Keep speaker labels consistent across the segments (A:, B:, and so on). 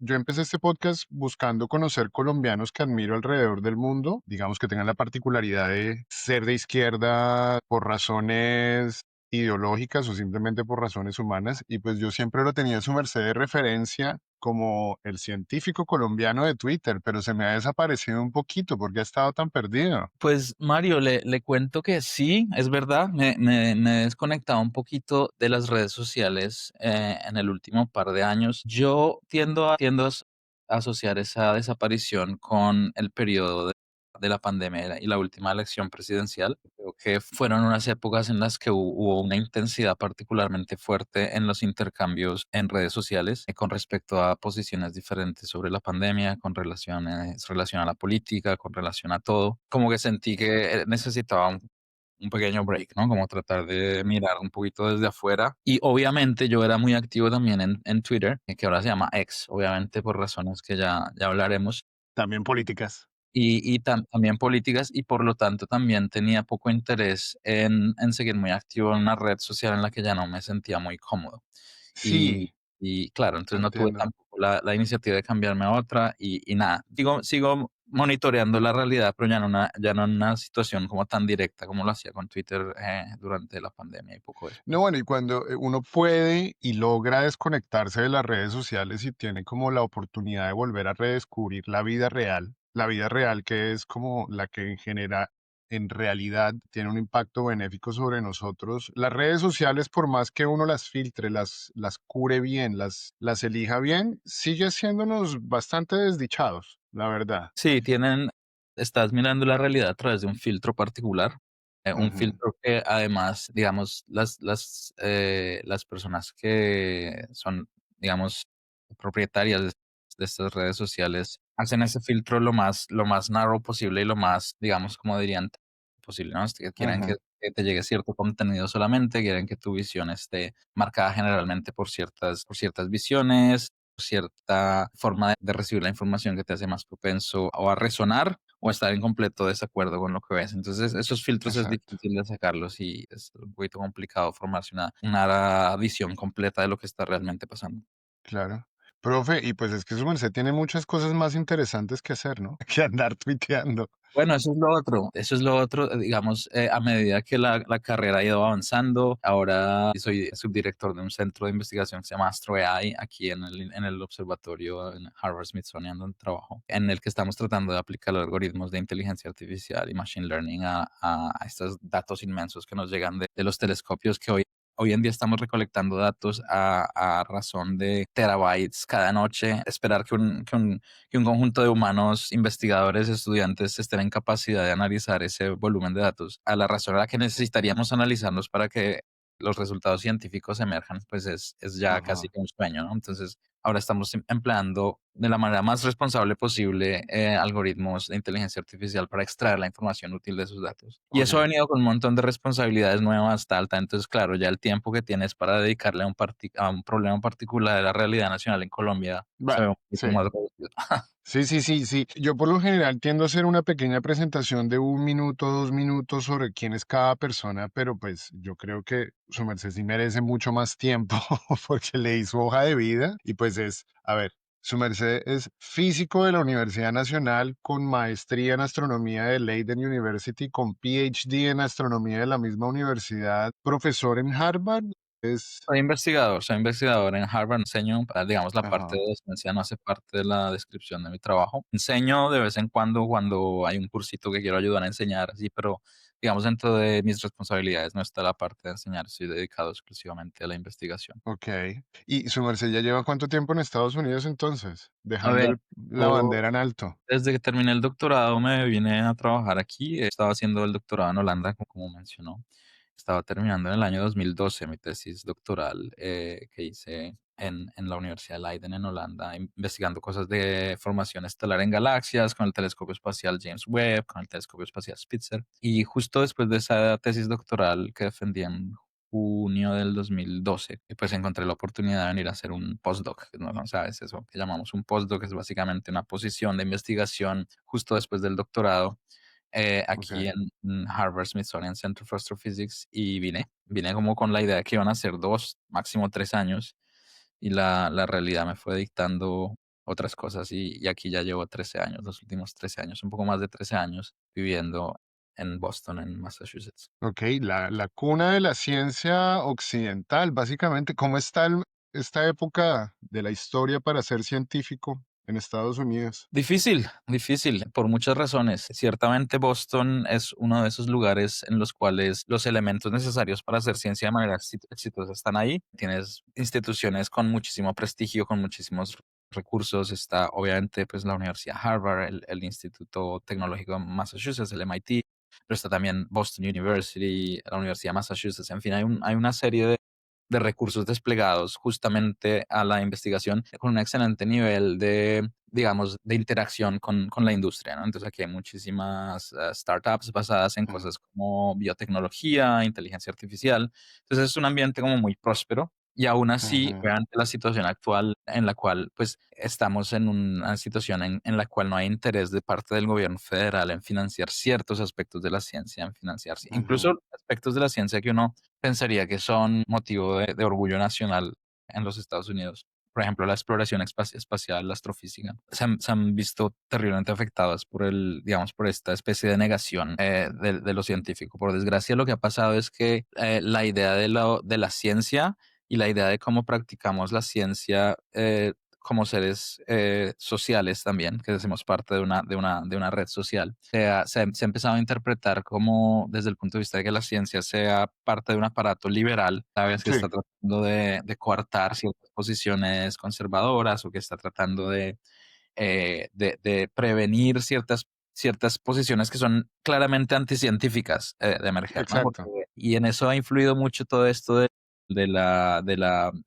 A: yo empecé este podcast buscando conocer colombianos que admiro alrededor del mundo, digamos que tengan la particularidad de ser de izquierda por razones ideológicas o simplemente por razones humanas. Y pues yo siempre lo tenía a su merced de referencia como el científico colombiano de Twitter, pero se me ha desaparecido un poquito porque ha estado tan perdido.
B: Pues Mario, le cuento que sí, es verdad, me he desconectado un poquito de las redes sociales en el último par de años. Yo tiendo a asociar esa desaparición con el periodo de la pandemia y la última elección presidencial. Creo que fueron unas épocas en las que hubo una intensidad particularmente fuerte en los intercambios en redes sociales con respecto a posiciones diferentes sobre la pandemia, relación a la política, con relación a todo. Como que sentí que necesitaba un pequeño break, ¿no? Como tratar de mirar un poquito desde afuera. Y obviamente yo era muy activo también en Twitter, que ahora se llama X, obviamente por razones que ya hablaremos
A: También políticas.
B: también políticas, y por lo tanto también tenía poco interés en seguir muy activo en una red social en la que ya no me sentía muy cómodo. Y,
A: Sí,
B: y claro, entonces no tuve
A: entiendo.
B: tampoco la iniciativa de cambiarme a otra y nada, sigo monitoreando la realidad, pero ya no en una situación como tan directa como lo hacía con Twitter durante la pandemia y poco
A: No,
B: después.
A: bueno, y cuando uno puede y logra desconectarse de las redes sociales y tiene como la oportunidad de volver a redescubrir la vida real que es como la que en realidad tiene un impacto benéfico sobre nosotros. Las redes sociales, por más que uno las filtre, las cure bien, las elija bien, sigue haciéndonos bastante desdichados, la verdad.
B: Sí, estás mirando la realidad a través de un filtro particular, un
A: Ujú,
B: filtro que además, digamos, las personas que son, digamos, propietarias de estas redes sociales hacen ese filtro lo más narrow posible y lo más, digamos, como dirían, posible, ¿no? Que quieren
A: ujú,
B: que te llegue cierto contenido solamente, quieren que tu visión esté marcada generalmente por ciertas visiones, cierta forma de recibir la información que te hace más propenso o a resonar o a estar en completo desacuerdo con lo que ves. Entonces, esos filtros es
A: exacto,
B: difícil de sacarlos y es un poquito complicado formarse una visión completa de lo que está realmente pasando.
A: claro. Profe, y pues es que su merced tiene muchas cosas más interesantes que hacer, ¿no? Que andar tuiteando.
B: Bueno, eso es lo otro, digamos, a medida que la carrera ha ido avanzando, ahora soy subdirector de un centro de investigación que se llama Astro AI, aquí en el observatorio en Harvard Smithsonian, donde trabajo, en el que estamos tratando de aplicar algoritmos de inteligencia artificial y machine learning a estos datos inmensos que nos llegan de los telescopios que hoy en día estamos recolectando datos a razón de terabytes cada noche. Esperar que un conjunto de humanos, investigadores, estudiantes estén en capacidad de analizar ese volumen de datos a la razón a la que necesitaríamos analizarlos para que los resultados científicos emerjan, pues es ya casi
A: Ajá,
B: que un sueño, ¿no? Entonces, ahora estamos empleando de la manera más responsable posible algoritmos de inteligencia artificial para extraer la información útil de esos datos. Y eso ha
A: ok.
B: venido con un montón de responsabilidades nuevas, tal. Entonces, claro, ya el tiempo que tienes para dedicarle a un problema particular de la realidad nacional en Colombia se ve
A: Bueno,
B: un poquito
A: sí.
B: más reducido.
A: Sí, sí, sí, sí. Yo por lo general tiendo a hacer una pequeña presentación de 1 minuto, 2 minutos sobre quién es cada persona, pero pues yo creo que su merced sí merece mucho más tiempo porque leí su hoja de vida y pues a ver, su merced es físico de la Universidad Nacional con maestría en astronomía de Leiden University, con PhD en astronomía de la misma universidad, profesor en Harvard. Es,
B: Soy investigador en Harvard, enseño, digamos, la parte
A: ajá,
B: de docencia no hace parte de la descripción de mi trabajo. Enseño de vez en cuando hay un cursito que quiero ayudar a enseñar, sí, pero digamos, dentro de mis responsabilidades no está la parte de enseñar, estoy dedicado exclusivamente a la investigación.
A: ok. ¿Y su merced ya lleva cuánto tiempo en Estados Unidos entonces?
B: A
A: Dejando
B: ver,
A: la
B: yo
A: bandera en alto.
B: desde que terminé el doctorado me vine a trabajar aquí. Estaba haciendo el doctorado en Holanda, como mencionó. Estaba terminando en el año 2012 mi tesis doctoral que hice en la Universidad de Leiden en Holanda, investigando cosas de formación estelar en galaxias con el telescopio espacial James Webb, con el telescopio espacial Spitzer. Y justo después de esa tesis doctoral que defendí en junio del 2012, y pues encontré la oportunidad de venir a hacer un postdoc, ¿no? ¿Sabes? Eso que llamamos un postdoc es básicamente una posición de investigación justo después del doctorado
A: Ok.
B: aquí en Harvard Smithsonian Center for Astrophysics y vine como con la idea de que iban a ser 2, máximo 3 años y la realidad me fue dictando otras cosas. Y aquí ya llevo 13 años, los últimos 13 años, un poco más de 13 años viviendo en Boston, en Massachusetts.
A: Ok, la cuna de la ciencia occidental, básicamente. ¿Cómo está esta época de la historia para ser científico en Estados Unidos?
B: Difícil, difícil, por muchas razones. Ciertamente Boston es uno de esos lugares en los cuales los elementos necesarios para hacer ciencia de manera exitosa están ahí. Tienes instituciones con muchísimo prestigio, con muchísimos recursos. Está obviamente pues la Universidad Harvard, el Instituto Tecnológico de Massachusetts, el MIT, pero está también Boston University, la Universidad de Massachusetts. En fin, hay una serie de recursos desplegados justamente a la investigación con un excelente nivel de, digamos, de interacción con la industria, ¿no? Entonces aquí hay muchísimas startups basadas en
A: Mm,
B: cosas como biotecnología, inteligencia artificial. Entonces es un ambiente como muy próspero. Y aún así,
A: ujú,
B: vean la situación actual en la cual pues estamos en una situación en la cual no hay interés de parte del gobierno federal en financiar ciertos aspectos de la ciencia, en financiar
A: ujú,
B: incluso aspectos de la ciencia que uno pensaría que son motivo de orgullo nacional en los Estados Unidos. Por ejemplo, la exploración espacial, la astrofísica, se han visto terriblemente afectadas por digamos, por esta especie de negación de lo científico. Por desgracia, lo que ha pasado es que la idea de la ciencia y la idea de cómo practicamos la ciencia como seres sociales también, que hacemos parte de una red social, se ha empezado a interpretar como desde el punto de vista de que la ciencia sea parte de un aparato liberal, sabes que
A: sí,
B: está tratando de coartar ciertas posiciones conservadoras o que está tratando de prevenir ciertas posiciones que son claramente anticientíficas de emerger, ¿no?
A: exacto.
B: Y en eso ha influido mucho todo esto de la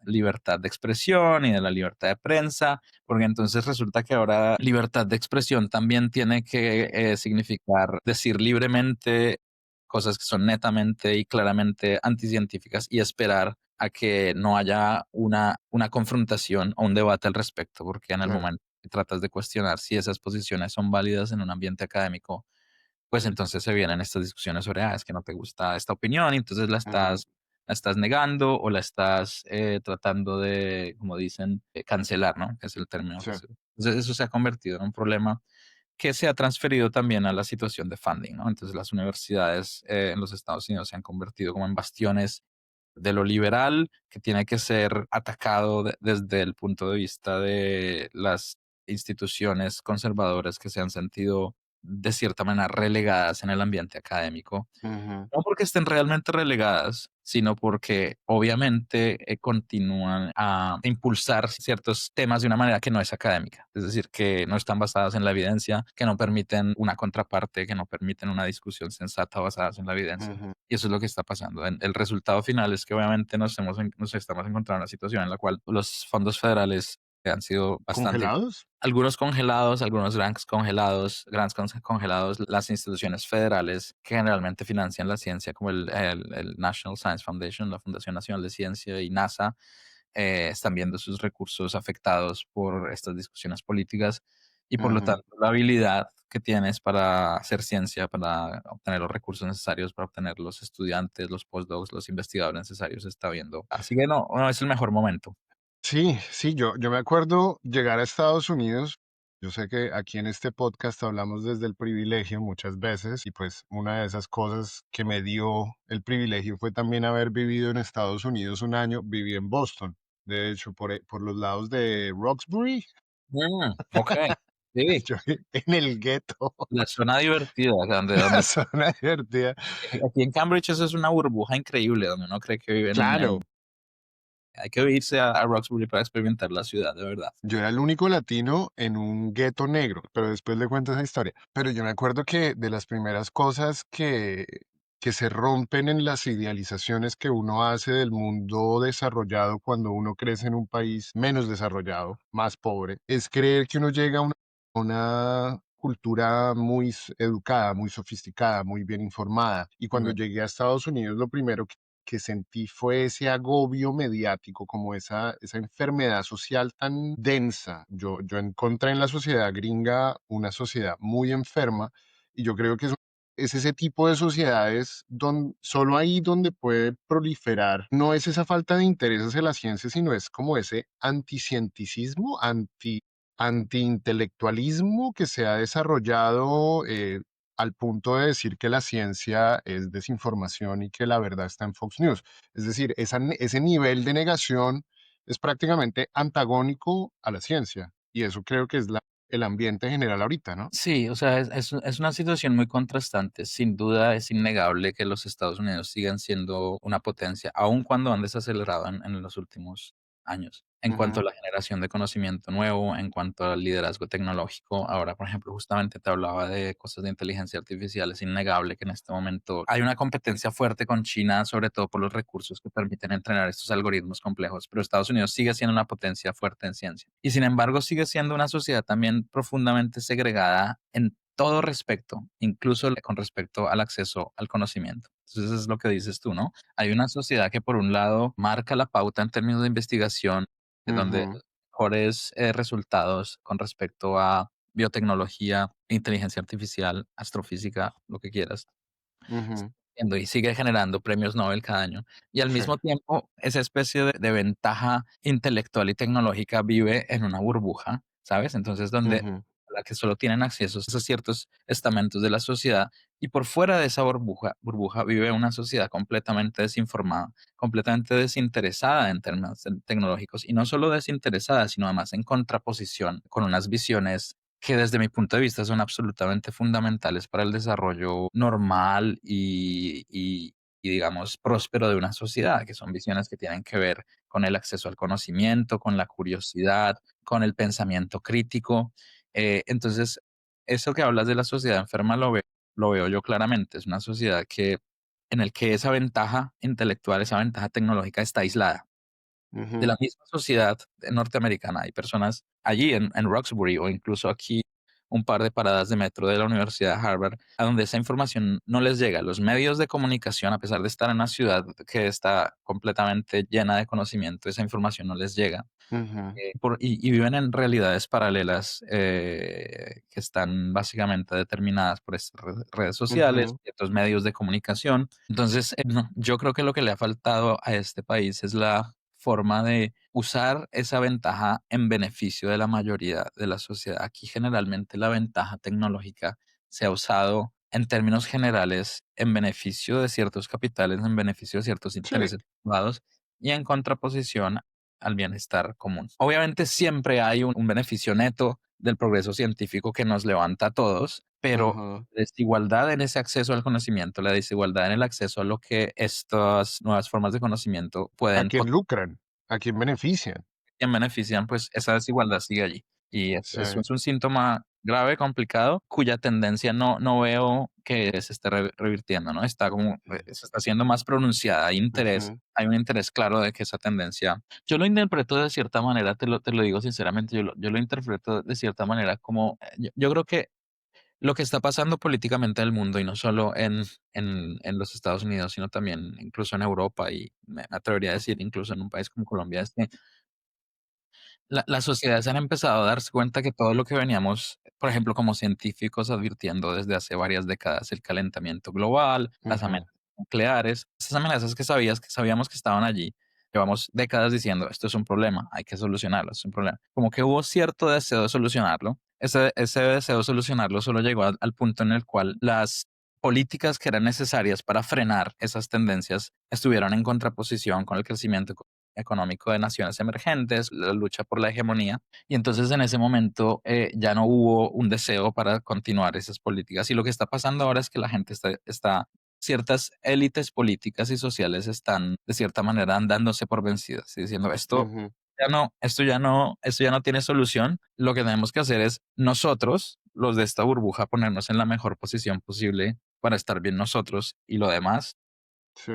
B: libertad de expresión y de la libertad de prensa, porque entonces resulta que ahora libertad de expresión también tiene que significar decir libremente cosas que son netamente y claramente anticientíficas y esperar a que no haya una confrontación o un debate al respecto, porque en el
A: Claro.
B: momento que tratas de cuestionar si esas posiciones son válidas en un ambiente académico, pues entonces se vienen estas discusiones sobre, es que no te gusta esta opinión, y entonces
A: Ujú,
B: la estás negando o la estás tratando de, como dicen, cancelar, ¿no? Que es el término
A: sí.
B: que se. Entonces eso se ha convertido en un problema que se ha transferido también a la situación de funding, ¿no? Entonces las universidades en los Estados Unidos se han convertido como en bastiones de lo liberal que tiene que ser atacado desde el punto de vista de las instituciones conservadoras que se han sentido de cierta manera relegadas en el ambiente académico,
A: Ujú,
B: no porque estén realmente relegadas, sino porque obviamente continúan a impulsar ciertos temas de una manera que no es académica, es decir, que no están basadas en la evidencia, que no permiten una contraparte, que no permiten una discusión sensata basadas en la evidencia.
A: ujú.
B: Y eso es lo que está pasando. El resultado final es que obviamente nos estamos encontrando en una situación en la cual los fondos federales han sido bastante
A: ¿Congelados?
B: algunos congelados, algunos grants congelados, las instituciones federales que generalmente financian la ciencia, como el National Science Foundation, la Fundación Nacional de Ciencia y NASA, están viendo sus recursos afectados por estas discusiones políticas y por lo
A: Ujú.
B: tanto la habilidad que tienes para hacer ciencia, para obtener los recursos necesarios, para obtener los estudiantes, los postdocs, los investigadores necesarios, se está viendo. Así que no es el mejor momento.
A: Sí, sí, yo me acuerdo llegar a Estados Unidos. Yo sé que aquí en este podcast hablamos desde el privilegio muchas veces y pues una de esas cosas que me dio el privilegio fue también haber vivido en Estados Unidos un año. Viví en Boston, de hecho, por los lados de Roxbury.
B: Ok, sí.
A: Yo en el gueto,
B: La zona divertida, o sea,
A: la zona divertida.
B: aquí en Cambridge eso es una burbuja increíble, donde uno cree que vive
A: Claro,
B: hay que irse a Roxbury para experimentar la ciudad, de verdad.
A: yo era el único latino en un gueto negro, pero después le cuento esa historia. Pero yo me acuerdo que de las primeras cosas que se rompen en las idealizaciones que uno hace del mundo desarrollado cuando uno crece en un país menos desarrollado, más pobre, es creer que uno llega a una cultura muy educada, muy sofisticada, muy bien informada. Y cuando
B: Ujú.
A: llegué a Estados Unidos, lo primero que sentí fue ese agobio mediático, como esa enfermedad social tan densa. Yo encontré en la sociedad gringa una sociedad muy enferma y yo creo que es ese tipo de sociedades donde solo ahí donde puede proliferar. No es esa falta de interés hacia la ciencia, sino es como ese anticienticismo, antiintelectualismo que se ha desarrollado al punto de decir que la ciencia es desinformación y que la verdad está en Fox News. Es decir, ese nivel de negación es prácticamente antagónico a la ciencia y eso creo que es el ambiente general ahorita, ¿no?
B: Sí, o sea, es una situación muy contrastante. Sin duda es innegable que los Estados Unidos sigan siendo una potencia, aun cuando han desacelerado en los últimos años. En cuanto a
A: Ujú,
B: la generación de conocimiento nuevo, en cuanto al liderazgo tecnológico, ahora, por ejemplo, justamente te hablaba de cosas de inteligencia artificial. Es innegable que en este momento hay una competencia fuerte con China, sobre todo por los recursos que permiten entrenar estos algoritmos complejos, pero Estados Unidos sigue siendo una potencia fuerte en ciencia. Y sin embargo, sigue siendo una sociedad también profundamente segregada en todo respecto, incluso con respecto al acceso al conocimiento. Entonces es lo que dices tú, ¿no? Hay una sociedad que por un lado marca la pauta en términos de investigación, donde
A: ujú,
B: los mejores resultados con respecto a biotecnología, inteligencia artificial, astrofísica, lo que quieras,
A: ujú.
B: y sigue generando premios Nobel cada año. Y al
A: Sí,
B: mismo tiempo, esa especie de ventaja intelectual y tecnológica vive en una burbuja, ¿sabes? Entonces, donde
A: ujú,
B: a la que solo tienen acceso a ciertos estamentos de la sociedad y por fuera de esa burbuja vive una sociedad completamente desinformada, completamente desinteresada en términos tecnológicos y no solo desinteresada, sino además en contraposición con unas visiones que desde mi punto de vista son absolutamente fundamentales para el desarrollo normal y, digamos, próspero de una sociedad, que son visiones que tienen que ver con el acceso al conocimiento, con la curiosidad, con el pensamiento crítico. Entonces, eso que hablas de la sociedad enferma lo veo yo claramente. Es una sociedad en el que esa ventaja intelectual, esa ventaja tecnológica está aislada de
A: ujú,
B: la misma sociedad norteamericana. Hay personas allí en Roxbury o incluso aquí un par de paradas de metro de la Universidad de Harvard, a donde esa información no les llega. Los medios de comunicación, a pesar de estar en una ciudad que está completamente llena de conocimiento, esa información no les llega.
A: ujú,
B: Y viven en realidades paralelas que están básicamente determinadas por estas redes sociales,
A: ujú,
B: ciertos medios de comunicación. Entonces, no, yo creo que lo que le ha faltado a este país es la forma de usar esa ventaja en beneficio de la mayoría de la sociedad. Aquí generalmente la ventaja tecnológica se ha usado en términos generales en beneficio de ciertos capitales, en beneficio de ciertos
A: sí,
B: intereses privados y en contraposición al bienestar común. Obviamente siempre hay un beneficio neto del progreso científico que nos levanta a todos, pero
A: ajá.
B: desigualdad en ese acceso al conocimiento, la desigualdad en el acceso a lo que estas nuevas formas de conocimiento
A: ¿A
B: pueden
A: quién lucran? ¿A quién benefician?
B: quien benefician, pues esa desigualdad sigue allí. Y
A: Sí,
B: eso es un síntoma grave, complicado, cuya tendencia no veo que se esté revirtiendo, ¿no? Está como, se está haciendo más pronunciada.
A: ujú,
B: Hay un interés claro de que esa tendencia, yo lo interpreto de cierta manera, te lo digo sinceramente, yo lo interpreto de cierta manera como, yo creo que lo que está pasando políticamente en el mundo y no solo en los Estados Unidos, sino también incluso en Europa y me atrevería a decir incluso en un país como Colombia, es que las sociedades han empezado a darse cuenta que todo lo que veníamos, por ejemplo, como científicos advirtiendo desde hace varias décadas, el calentamiento global, las
A: ujú,
B: amenazas nucleares, esas amenazas que sabíamos que estaban allí, llevamos décadas diciendo, esto es un problema, hay que solucionarlo, es un problema. Como que hubo cierto deseo de solucionarlo. Ese deseo de solucionarlo solo llegó al punto en el cual las políticas que eran necesarias para frenar esas tendencias estuvieron en contraposición con el crecimiento económico de naciones emergentes, la lucha por la hegemonía, y entonces en ese momento ya no hubo un deseo para continuar esas políticas. Y lo que está pasando ahora es que la gente ciertas élites políticas y sociales están de cierta manera andándose por vencidas y diciendo
A: ujú,
B: esto ya no tiene solución. Lo que tenemos que hacer es nosotros, los de esta burbuja, ponernos en la mejor posición posible para estar bien nosotros y lo demás
A: sí,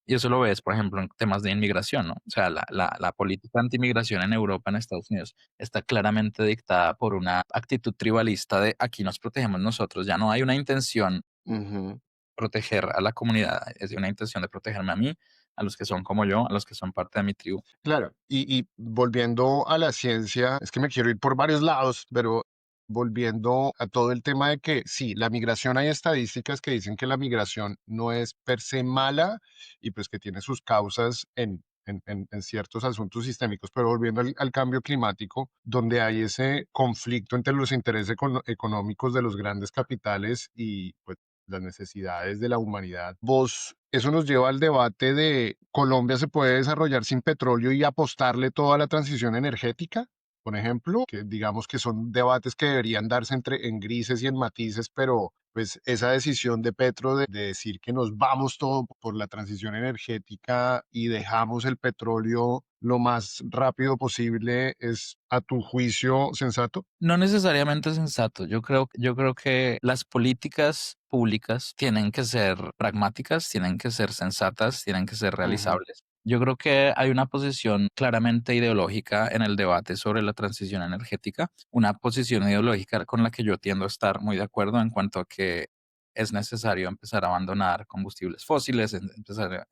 B: y eso lo ves, por ejemplo, en temas de inmigración, ¿no? O sea, la política antimigración en Europa, en Estados Unidos, está claramente dictada por una actitud tribalista de aquí nos protegemos nosotros. Ya no hay una intención
A: ujú.
B: de proteger a la comunidad, es de una intención de protegerme a mí, a los que son como yo, a los que son parte de mi tribu.
A: Claro, y volviendo a la ciencia, es que me quiero ir por varios lados, pero volviendo a todo el tema de que sí, la migración, hay estadísticas que dicen que la migración no es per se mala y pues que tiene sus causas en ciertos asuntos sistémicos. Pero volviendo al cambio climático, donde hay ese conflicto entre los intereses económicos de los grandes capitales y pues las necesidades de la humanidad. Eso nos lleva al debate de Colombia se puede desarrollar sin petróleo y apostarle toda la transición energética, por ejemplo, que digamos que son debates que deberían darse en grises y en matices, pero pues esa decisión de Petro de decir que nos vamos todo por la transición energética y dejamos el petróleo lo más rápido posible, ¿es a tu juicio sensato?
B: No necesariamente sensato. Yo creo que las políticas públicas tienen que ser pragmáticas, tienen que ser sensatas, tienen que ser
A: Ujú,
B: realizables. Yo creo que hay una posición claramente ideológica en el debate sobre la transición energética, una posición ideológica con la que yo tiendo a estar muy de acuerdo en cuanto a que es necesario empezar a abandonar combustibles fósiles, empezar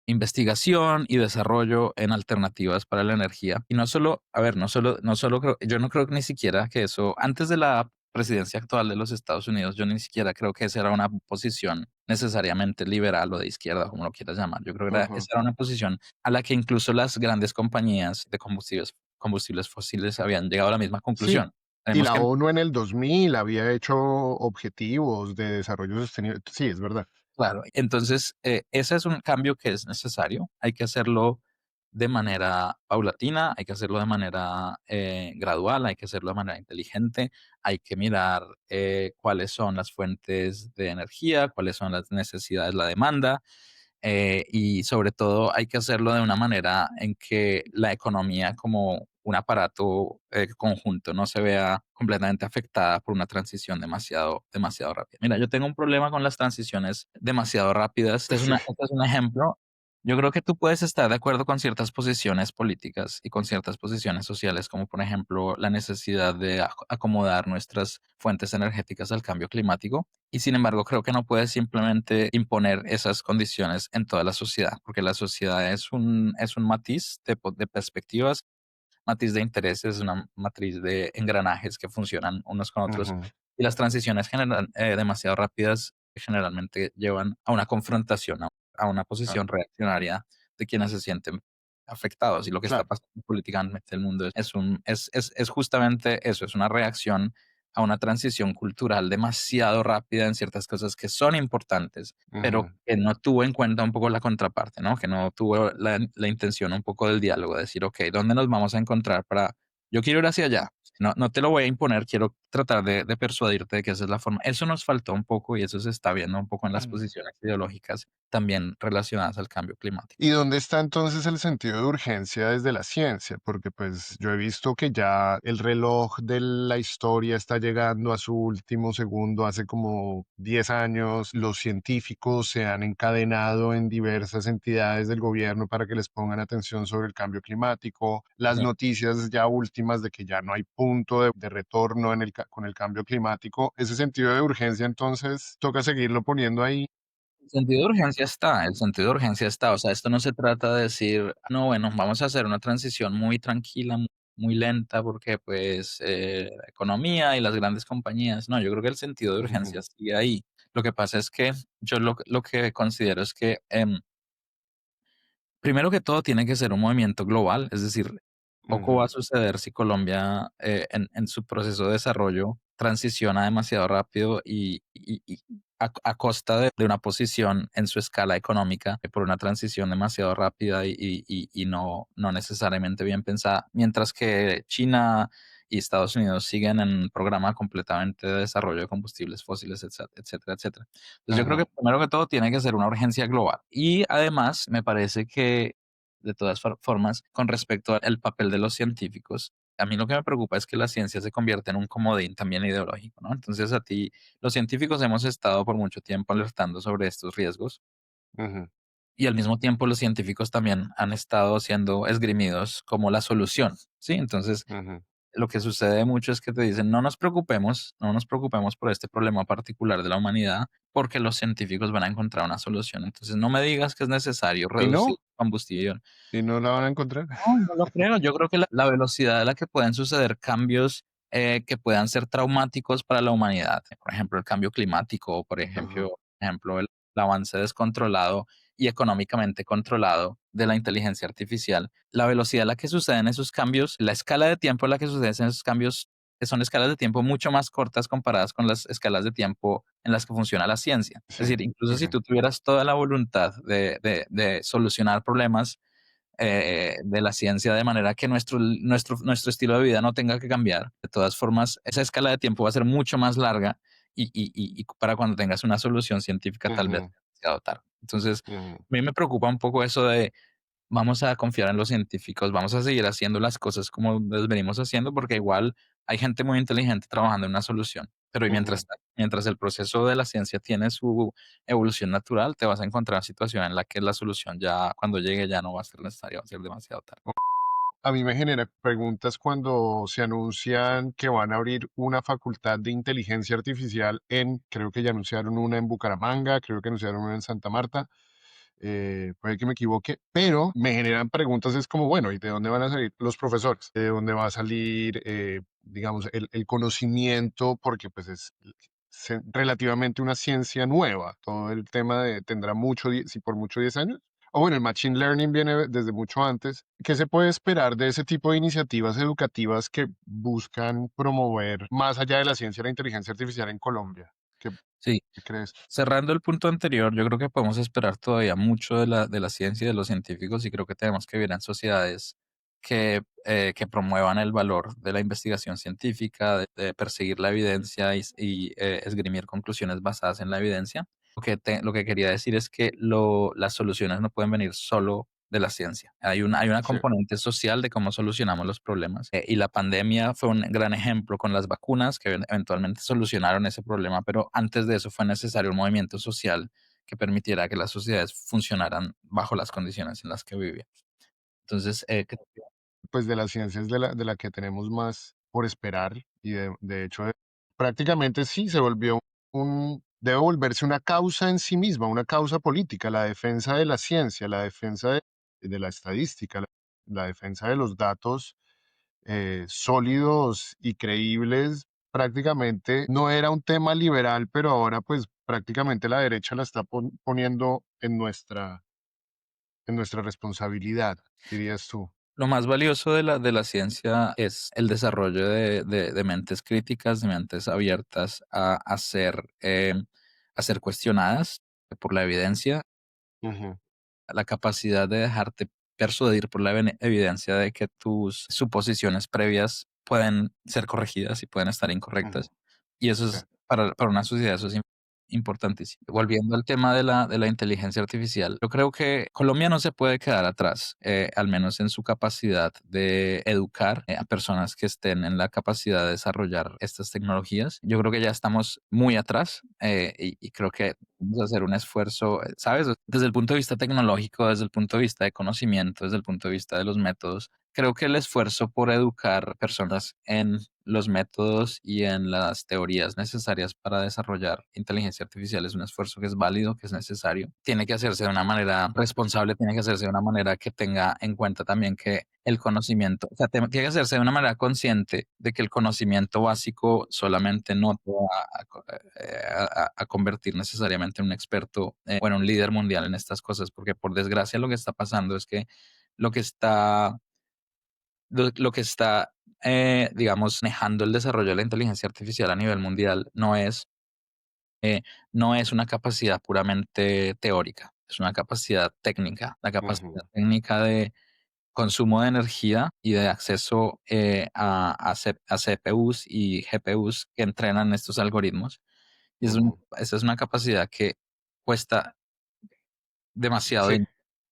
B: investigación y desarrollo en alternativas para la energía. Y no solo, a ver, no solo creo, yo no creo que ni siquiera que eso, antes de la presidencia actual de los Estados Unidos, yo ni siquiera creo que esa era una posición necesariamente liberal o de izquierda, como lo quieras llamar. Yo creo que
A: ujú.
B: esa era una posición a la que incluso las grandes compañías de combustibles fósiles habían llegado a la misma
A: Sí,
B: conclusión.
A: y
B: Tenemos
A: la
B: que
A: ONU en el 2000 había hecho objetivos de desarrollo sostenible. Sí, es verdad.
B: Claro, entonces, ese es un cambio que es necesario. Hay que hacerlo de manera paulatina, hay que hacerlo de manera gradual, hay que hacerlo de manera inteligente, hay que mirar cuáles son las fuentes de energía, cuáles son las necesidades, la demanda, y sobre todo hay que hacerlo de una manera en que la economía como un aparato conjunto no se vea completamente afectada por una transición demasiado rápida. Mira, yo tengo un problema con las transiciones demasiado rápidas.
A: Sí.
B: Este es un ejemplo. Yo creo que tú puedes estar de acuerdo con ciertas posiciones políticas y con ciertas posiciones sociales, como por ejemplo la necesidad de acomodar nuestras fuentes energéticas al cambio climático. Y sin embargo, creo que no puedes simplemente imponer esas condiciones en toda la sociedad, porque la sociedad es un matiz de perspectivas, matiz de intereses, una matriz de engranajes que funcionan unos con otros.
A: Ujú,
B: Y las transiciones demasiado rápidas generalmente llevan a una confrontación, a una
A: ah,
B: posición reaccionaria de quienes se sienten afectados. Y lo que está
A: claro.
B: pasando políticamente en el mundo es justamente eso, es una reacción a una transición cultural demasiado rápida en ciertas cosas que son importantes, pero
A: Ujú.
B: que no tuvo en cuenta un poco la contraparte, ¿no? Que no tuvo la intención un poco del diálogo, de decir, ok, ¿dónde nos vamos a encontrar para, yo quiero ir hacia allá, no te lo voy a imponer, quiero tratar de persuadirte de que esa es la forma. Eso nos faltó un poco y eso se está viendo un poco en las posiciones ideológicas también relacionadas al cambio climático.
A: ¿Y dónde está entonces el sentido de urgencia desde la ciencia? Porque pues yo he visto que ya el reloj de la historia está llegando a su último segundo. Hace como 10 años los científicos se han encadenado en diversas entidades del gobierno para que les pongan atención sobre el cambio climático. Las
B: Sí.
A: noticias ya últimas de que ya no hay punto de retorno con el cambio climático. Ese sentido de urgencia entonces toca seguirlo poniendo ahí.
B: El sentido de urgencia está, o sea, esto no se trata de decir, no, bueno, vamos a hacer una transición muy tranquila, muy lenta, porque pues la economía y las grandes compañías, no, yo creo que el sentido de urgencia
A: Ujú,
B: sigue ahí. Lo que pasa es que yo lo que considero es que primero que todo, tiene que ser un movimiento global, es decir, poco
A: ujú,
B: va a suceder si Colombia, en su proceso de desarrollo transiciona demasiado rápido y a costa de una posición en su escala económica, por una transición demasiado rápida y no necesariamente bien pensada, mientras que China y Estados Unidos siguen en un programa completamente de desarrollo de combustibles fósiles, etcétera, etcétera. Entonces, yo creo que
A: ujú,
B: primero que todo tiene que ser una urgencia global. Y además, me parece que, de todas formas, con respecto al papel de los científicos, a mí lo que me preocupa es que la ciencia se convierte en un comodín también ideológico, ¿no? Entonces, los científicos hemos estado por mucho tiempo alertando sobre estos riesgos
A: ujú,
B: y al mismo tiempo los científicos también han estado siendo esgrimidos como la solución, ¿sí? Entonces,
A: ujú.
B: lo que sucede mucho es que te dicen, no nos preocupemos por este problema particular de la humanidad, porque los científicos van a encontrar una solución. Entonces, no me digas que es necesario
A: ¿Y
B: reducir
A: no?
B: combustible.
A: ¿Y no la van a encontrar?
B: No, no lo creo. Yo creo que la velocidad a la que pueden suceder cambios que puedan ser traumáticos para la humanidad, por ejemplo, el cambio climático, o por
A: Ajá.
B: ejemplo, el avance descontrolado y económicamente controlado de la inteligencia artificial, la velocidad a la que suceden esos cambios, la escala de tiempo a la que suceden esos cambios, son escalas de tiempo mucho más cortas comparadas con las escalas de tiempo en las que funciona la ciencia.
A: Sí,
B: Es decir, incluso
A: sí,
B: si
A: sí.
B: tú tuvieras toda la voluntad de solucionar problemas de la ciencia de manera que nuestro estilo de vida no tenga que cambiar. De todas formas, esa escala de tiempo va a ser mucho más larga y para cuando tengas una solución científica tal vez
A: Ujú,
B: sea demasiado tarde. Entonces,
A: ujú.
B: a mí me preocupa un poco eso de vamos a confiar en los científicos, vamos a seguir haciendo las cosas como las venimos haciendo, porque igual hay gente muy inteligente trabajando en una solución. Pero y
A: Ujú.
B: mientras el proceso de la ciencia tiene su evolución natural, te vas a encontrar en situación en la que la solución ya, cuando llegue, ya no va a ser necesaria, va a ser demasiado tarde.
A: A mí me genera preguntas cuando se anuncian que van a abrir una facultad de inteligencia artificial creo que ya anunciaron una en Bucaramanga, creo que anunciaron una en Santa Marta, puede que me equivoque, pero me generan preguntas, es como, bueno, ¿y de dónde van a salir los profesores? ¿De dónde va a salir, digamos, el conocimiento? Porque pues es relativamente una ciencia nueva, todo el tema tendrá mucho, si por mucho 10 años. O bueno, el Machine Learning viene desde mucho antes. ¿Qué se puede esperar de ese tipo de iniciativas educativas que buscan promover más allá de la ciencia la inteligencia artificial en Colombia? ¿Qué,
B: Sí,
A: qué crees?
B: cerrando el punto anterior, yo creo que podemos esperar todavía mucho de la ciencia y de los científicos y creo que tenemos que vivir en sociedades que promuevan el valor de la investigación científica, de perseguir la evidencia y esgrimir conclusiones basadas en la evidencia. Lo que quería decir es que las soluciones no pueden venir solo de la ciencia. Hay una
A: Sí.
B: componente social de cómo solucionamos los problemas. Y la pandemia fue un gran ejemplo con las vacunas que eventualmente solucionaron ese problema, pero antes de eso fue necesario un movimiento social que permitiera que las sociedades funcionaran bajo las condiciones en las que vivían. Entonces, creo que
A: Pues de las ciencias de la que tenemos más por esperar y de hecho prácticamente sí se volvió debe volverse una causa en sí misma, una causa política, la defensa de la ciencia, la defensa de la estadística, la defensa de los datos sólidos y creíbles. Prácticamente no era un tema liberal, pero ahora pues prácticamente la derecha la está poniendo en nuestra responsabilidad, dirías tú.
B: lo más valioso de la ciencia es el desarrollo de mentes críticas, de mentes abiertas a ser cuestionadas por la evidencia,
A: Ujú,
B: la capacidad de dejarte persuadir por la evidencia de que tus suposiciones previas pueden ser corregidas y pueden estar
A: ujú.
B: incorrectas. Y eso
A: Sí.
B: es, para una sociedad, eso es importantísimo. Volviendo al tema de la inteligencia artificial, yo creo que Colombia no se puede quedar atrás, al menos en su capacidad de educar a personas que estén en la capacidad de desarrollar estas tecnologías. Yo creo que ya estamos muy atrás y creo que vamos a hacer un esfuerzo, ¿sabes? Desde el punto de vista tecnológico, desde el punto de vista de conocimiento, desde el punto de vista de los métodos, creo que el esfuerzo por educar personas en los métodos y en las teorías necesarias para desarrollar inteligencia artificial es un esfuerzo que es válido, que es necesario. Tiene que hacerse de una manera responsable, tiene que hacerse de una manera que tenga en cuenta también que el conocimiento, o sea, tiene que hacerse de una manera consciente de que el conocimiento básico solamente no te va a convertir necesariamente en un experto o en un líder mundial en estas cosas, porque por desgracia lo que está pasando es que lo que está lo que está, digamos, manejando el desarrollo de la inteligencia artificial a nivel mundial eh, no es una capacidad puramente teórica, es una capacidad técnica. La capacidad
A: Ujú,
B: técnica de consumo de energía y de acceso a CPUs y GPUs que entrenan estos algoritmos. Y
A: ujú.
B: esa es una capacidad que cuesta demasiado
A: Sí,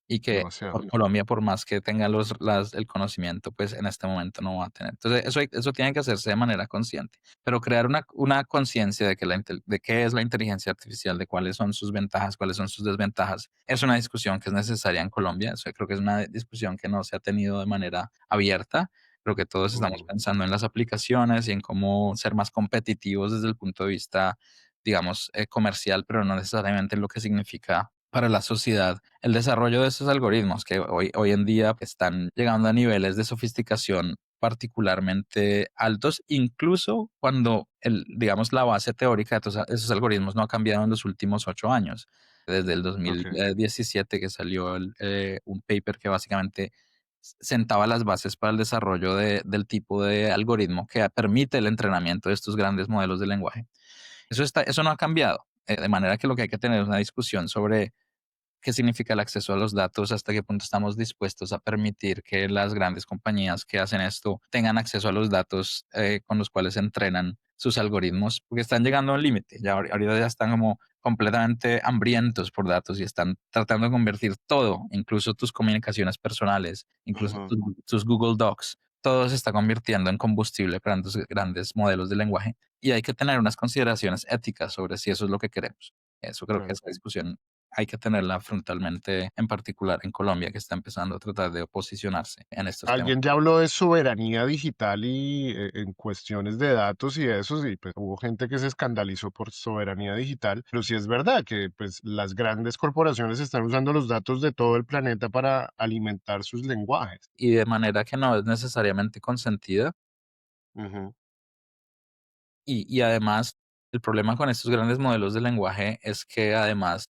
B: y que
A: demasiado.
B: por Colombia, por más que tenga el conocimiento, pues en este momento no va a tener. Entonces, eso tiene que hacerse de manera consciente, pero crear una conciencia de que de qué es la inteligencia artificial, de cuáles son sus ventajas, cuáles son sus desventajas, es una discusión que es necesaria en Colombia. Eso creo que es una discusión que no se ha tenido de manera abierta. Creo que todos estamos
A: Ujú,
B: pensando en las aplicaciones y en cómo ser más competitivos desde el punto de vista, digamos, comercial, pero no necesariamente lo que significa para la sociedad el desarrollo de esos algoritmos que hoy en día están llegando a niveles de sofisticación particularmente altos, incluso cuando digamos, la base teórica de todos esos algoritmos no ha cambiado en los últimos 8 años. desde el
A: Ok.
B: 2017 que salió un paper que básicamente sentaba las bases para el desarrollo del tipo de algoritmo que permite el entrenamiento de estos grandes modelos de lenguaje. Eso no ha cambiado, de manera que lo que hay que tener es una discusión sobre qué significa el acceso a los datos, hasta qué punto estamos dispuestos a permitir que las grandes compañías que hacen esto tengan acceso a los datos con los cuales entrenan sus algoritmos, porque están llegando a un límite. Ya ahorita ya están como completamente hambrientos por datos y están tratando de convertir todo, incluso tus comunicaciones personales, incluso
A: Ujú.
B: tus Google Docs, todo se está convirtiendo en combustible para estos grandes modelos de lenguaje y hay que tener unas consideraciones éticas sobre si eso es lo que queremos. Eso creo que
A: Claro.
B: esa discusión hay que tenerla frontalmente, en particular en Colombia, que está empezando a tratar de posicionarse en estos temas.
A: Alguien ya habló de soberanía digital y en cuestiones de datos y eso, sí, pues hubo gente que se escandalizó por soberanía digital, pero sí es verdad que pues las grandes corporaciones están usando los datos de todo el planeta para alimentar sus lenguajes.
B: Y de manera que no es necesariamente consentida.
A: Ujú,
B: Y además, el problema con estos grandes modelos de lenguaje es que además,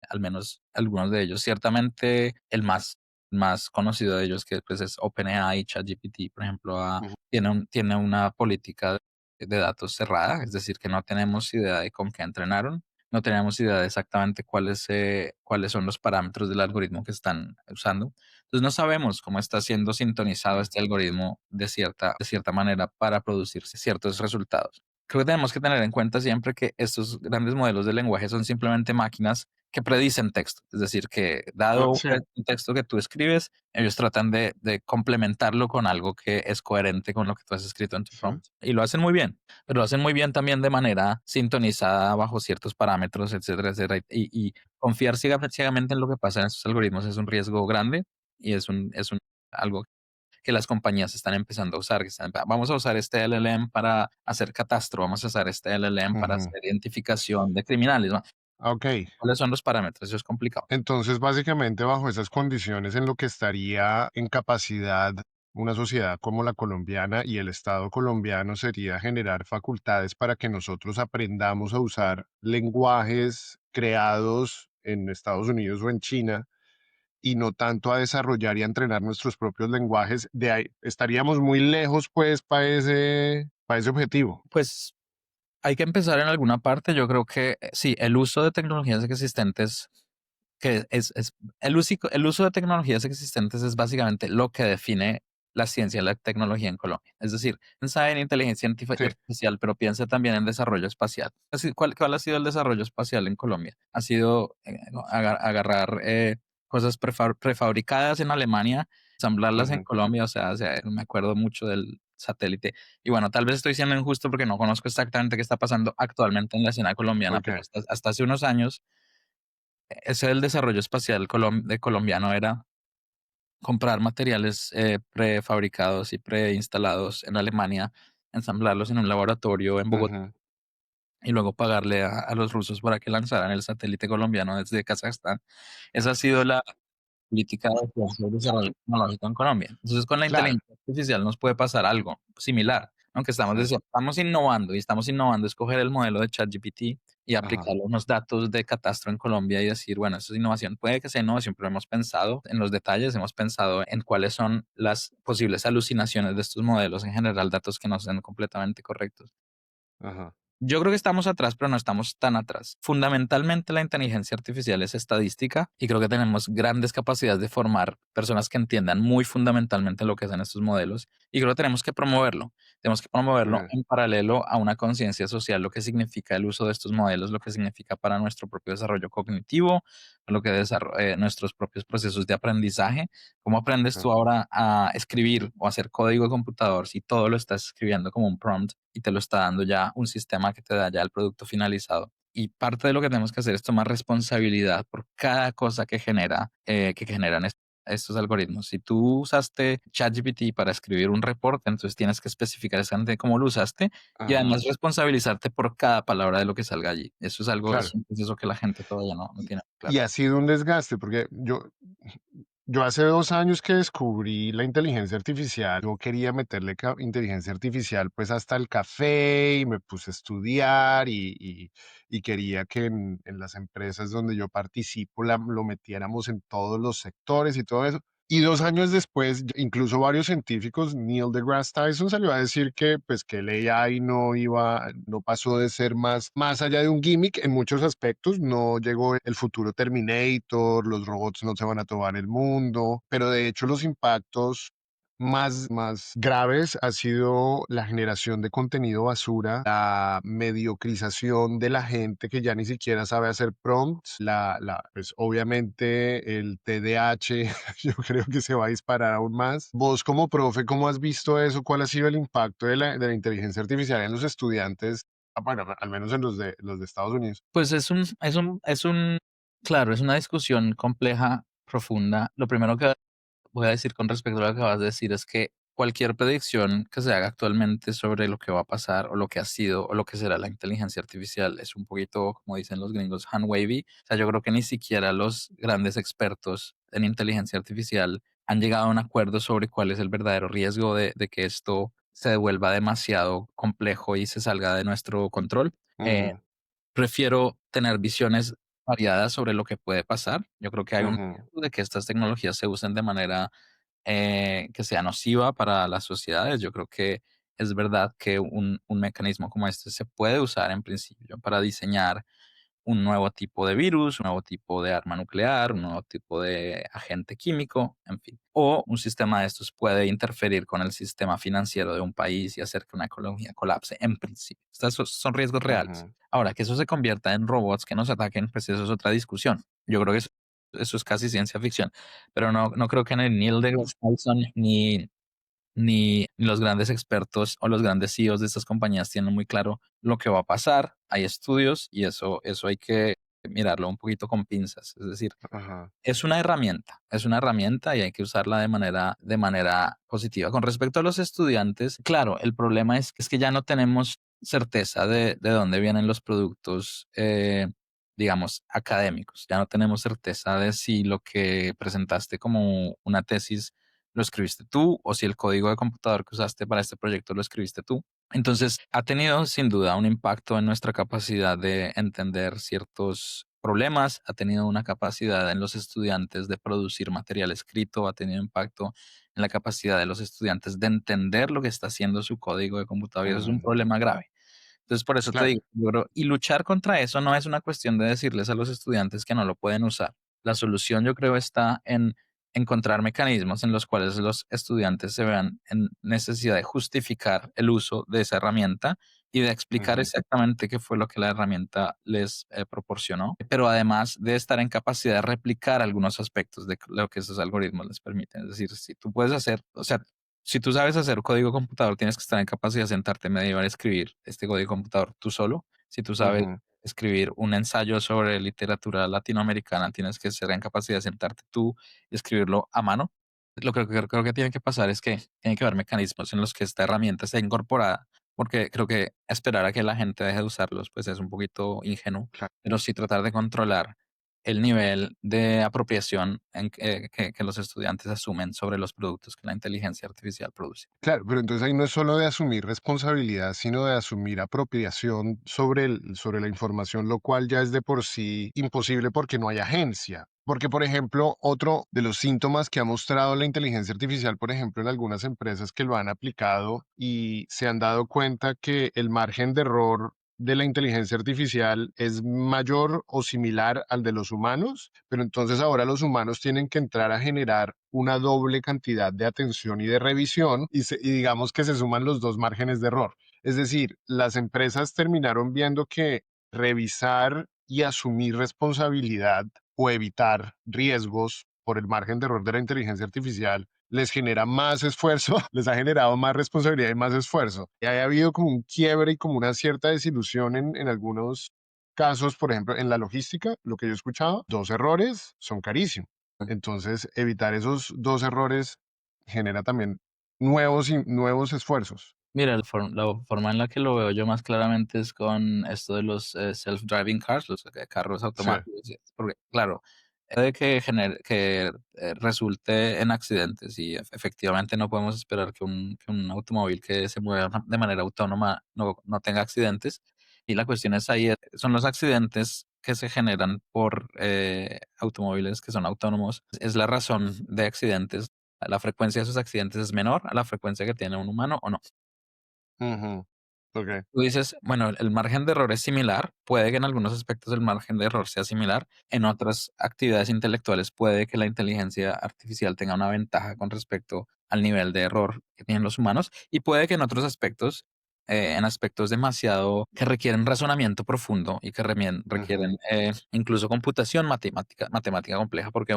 B: al menos algunos de ellos, ciertamente más conocido de ellos, que pues es OpenAI, ChatGPT, por ejemplo,
A: ujú,
B: tiene una política de datos cerrada, es decir, que no tenemos idea de con qué entrenaron, no tenemos idea de exactamente cuáles son los parámetros del algoritmo que están usando. Entonces no sabemos cómo está siendo sintonizado
A: sí,
B: este algoritmo de cierta manera para producir ciertos resultados. Creo que tenemos que tener en cuenta siempre que estos grandes modelos de lenguaje son simplemente máquinas que predicen texto. Es decir, que
A: ah,
B: dado
A: sí,
B: un texto que tú escribes, ellos tratan de complementarlo con algo que es coherente con lo que tú has escrito en tu
A: sí,
B: prompt. Y lo hacen muy bien, pero lo hacen muy bien también de manera sintonizada bajo ciertos parámetros, etcétera, etcétera. Y confiar ciegamente en lo que pasa en estos algoritmos es un riesgo grande y algo que las compañías están empezando a usar, que vamos a usar este LLM para hacer catastro, vamos a usar este LLM para
A: ujú.
B: hacer identificación de criminales, ¿no?
A: Ok,
B: ¿Cuáles son los parámetros? Eso es complicado.
A: entonces básicamente bajo esas condiciones en lo que estaría en capacidad una sociedad como la colombiana y el Estado colombiano sería generar facultades para que nosotros aprendamos a usar lenguajes creados en Estados Unidos o en China y no tanto a desarrollar y a entrenar nuestros propios lenguajes. De ahí estaríamos muy lejos, pues, para ese objetivo.
B: Pues hay que empezar en alguna parte. Yo creo que sí, el uso de tecnologías existentes que es el uso de tecnologías existentes es básicamente lo que define la ciencia y la tecnología en Colombia. Es decir, piensa en inteligencia
A: Sí.
B: artificial, pero piensa también en desarrollo espacial. Así, ¿cuál ha sido el desarrollo espacial en Colombia? Ha sido no, agarrar cosas prefabricadas en Alemania, ensamblarlas en
A: Ujú.
B: Colombia. O sea, me acuerdo mucho del satélite. Y bueno, tal vez estoy siendo injusto porque no conozco exactamente qué está pasando actualmente en la escena colombiana,
A: Ok.
B: pero hasta hace unos años ese del desarrollo espacial colombiano era comprar materiales prefabricados y preinstalados en Alemania, ensamblarlos en un laboratorio en Bogotá
A: Ujú,
B: y luego pagarle a los rusos para que lanzaran el satélite colombiano desde Kazajstán. Esa ha sido la política de ciencia y desarrollo tecnológico en Colombia. Entonces, con la
A: claro.
B: inteligencia artificial nos puede pasar algo similar, aunque
A: Sí.
B: estamos innovando y estamos innovando, escoger el modelo de ChatGPT y
A: Ajá.
B: aplicarle unos datos de catastro en Colombia y decir, bueno, eso es innovación. Puede que sea innovación, pero hemos pensado en los detalles, hemos pensado en cuáles son las posibles alucinaciones de estos modelos, en general, datos que no sean completamente correctos.
A: Ajá.
B: Yo creo que estamos atrás, pero no estamos tan atrás. Fundamentalmente, la inteligencia artificial es estadística y creo que tenemos grandes capacidades de formar personas que entiendan muy fundamentalmente lo que hacen estos modelos y creo que tenemos que promoverlo. Tenemos que promoverlo
A: Ok.
B: en paralelo a una conciencia social, lo que significa el uso de estos modelos, lo que significa para nuestro propio desarrollo cognitivo, lo que nuestros propios procesos de aprendizaje. ¿Cómo aprendes
A: Sí.
B: tú ahora a escribir o hacer código de computador si todo lo estás escribiendo como un prompt y te lo está dando ya un sistema que te da ya el producto finalizado? Y parte de lo que tenemos que hacer es tomar responsabilidad por cada cosa que generan estos algoritmos. Si tú usaste ChatGPT para escribir un reporte, entonces tienes que especificar exactamente cómo lo usaste y
A: Ajá.
B: además responsabilizarte por cada palabra de lo que salga allí. Eso es algo,
A: Claro.
B: es un proceso que la gente todavía no
A: Y,
B: tiene claro.
A: y ha sido un desgaste, porque Yo hace 2 años que descubrí la inteligencia artificial, yo quería meterle inteligencia artificial pues hasta el café y me puse a estudiar y quería que en las empresas donde yo participo lo metiéramos en todos los sectores y todo eso. Y 2 años después, incluso varios científicos, Neil deGrasse Tyson salió a decir que, pues, que el AI no pasó de ser más allá de un gimmick en muchos aspectos. No llegó el futuro Terminator, los robots no se van a tomar el mundo, pero de hecho los impactos más graves ha sido la generación de contenido basura, la mediocrización de la gente que ya ni siquiera sabe hacer prompts, pues obviamente el TDAH yo creo que se va a disparar aún más. Vos como profe, ¿cómo has visto eso? ¿Cuál ha sido el impacto de la inteligencia artificial en los estudiantes? Bueno, al menos en los de Estados Unidos.
B: Pues claro, es una discusión compleja, profunda. Lo primero que voy a decir con respecto a lo que acabas de decir es que cualquier predicción que se haga actualmente sobre lo que va a pasar o lo que ha sido o lo que será la inteligencia artificial es un poquito, como dicen los gringos, hand wavy. O sea, yo creo que ni siquiera los grandes expertos en inteligencia artificial han llegado a un acuerdo sobre cuál es el verdadero riesgo de que esto se devuelva demasiado complejo y se salga de nuestro control. Eh,
A: Ujú,
B: Prefiero tener visiones variadas sobre lo que puede pasar. Yo creo que hay un
A: ujú,
B: riesgo de que estas tecnologías se usen de manera que sea nociva para las sociedades. Yo creo que es verdad que un mecanismo como este se puede usar en principio para diseñar un nuevo tipo de virus, un nuevo tipo de arma nuclear, un nuevo tipo de agente químico, en fin. O un sistema de estos puede interferir con el sistema financiero de un país y hacer que una economía colapse, en principio. Estos son riesgos reales.
A: ujú,
B: Ahora, que eso se convierta en robots que nos ataquen, pues eso es otra discusión. Yo creo que eso es casi ciencia ficción, pero no creo que ni Neil deGrasse Tyson ni los grandes expertos o los grandes CEOs de estas compañías tienen muy claro lo que va a pasar. Hay estudios y eso hay que mirarlo un poquito con pinzas. Es decir,
A: ajá,
B: es una herramienta y hay que usarla de manera positiva. Con respecto a los estudiantes, claro, el problema es que ya no tenemos certeza de dónde vienen los productos, digamos, académicos. Ya no tenemos certeza de si lo que presentaste como una tesis lo escribiste tú o si el código de computador que usaste para este proyecto lo escribiste tú. Entonces, ha tenido sin duda un impacto en nuestra capacidad de entender ciertos problemas, ha tenido una capacidad en los estudiantes de producir material escrito, ha tenido impacto en la capacidad de los estudiantes de entender lo que está haciendo su código de computador y eso es un
A: ujú,
B: problema grave. Entonces, por eso te
A: claro,
B: digo, y luchar contra eso no es una cuestión de decirles a los estudiantes que no lo pueden usar. La solución, yo creo, está en encontrar mecanismos en los cuales los estudiantes se vean en necesidad de justificar el uso de esa herramienta y de explicar
A: ujú,
B: exactamente qué fue lo que la herramienta les proporcionó, pero además de estar en capacidad de replicar algunos aspectos de lo que esos algoritmos les permiten. Es decir, si tú puedes hacer, o sea, si tú sabes hacer código computador, tienes que estar en capacidad de sentarte media hora a escribir este código computador tú solo. Si tú sabes
A: ujú,
B: escribir un ensayo sobre literatura latinoamericana, tienes que ser en capacidad de sentarte tú y escribirlo a mano. Lo que creo que tiene que pasar es que tiene que haber mecanismos en los que esta herramienta sea incorporada, porque creo que esperar a que la gente deje de usarlos, pues es un poquito ingenuo,
A: claro.
B: pero sí tratar de controlar el nivel de apropiación que los estudiantes asumen sobre los productos que la inteligencia artificial produce.
A: Claro, pero entonces ahí no es solo de asumir responsabilidad, sino de asumir apropiación sobre la información, lo cual ya es de por sí imposible porque no hay agencia. Porque, por ejemplo, otro de los síntomas que ha mostrado la inteligencia artificial, por ejemplo, en algunas empresas que lo han aplicado y se han dado cuenta que el margen de error de la inteligencia artificial es mayor o similar al de los humanos, pero entonces ahora los humanos tienen que entrar a generar una doble cantidad de atención y de revisión y digamos que se suman los dos márgenes de error. Es decir, las empresas terminaron viendo que revisar y asumir responsabilidad o evitar riesgos por el margen de error de la inteligencia artificial les genera más esfuerzo, les ha generado más responsabilidad y más esfuerzo. Y ha habido como un quiebre y como una cierta desilusión en algunos casos, por ejemplo, en la logística, lo que yo he escuchado, 2 errores son carísimos. Entonces, evitar esos 2 errores genera también nuevos esfuerzos.
B: Mira, la forma en la que lo veo yo más claramente es con esto de los self-driving cars, los carros
A: Sí.
B: automáticos. Porque, claro, puede que, resulte en accidentes y efectivamente no podemos esperar que un automóvil que se mueva de manera autónoma no tenga accidentes. Y la cuestión es ahí, son los accidentes que se generan por automóviles que son autónomos. Es la razón de accidentes. La frecuencia de esos accidentes es menor a la frecuencia que tiene un humano o no.
A: Ujú. Ok.
B: Tú dices, bueno, el margen de error es similar, puede que en algunos aspectos el margen de error sea similar, en otras actividades intelectuales puede que la inteligencia artificial tenga una ventaja con respecto al nivel de error que tienen los humanos y puede que en otros aspectos, en aspectos demasiado que requieren razonamiento profundo y que
A: Ujú.
B: requieren incluso computación matemática compleja, porque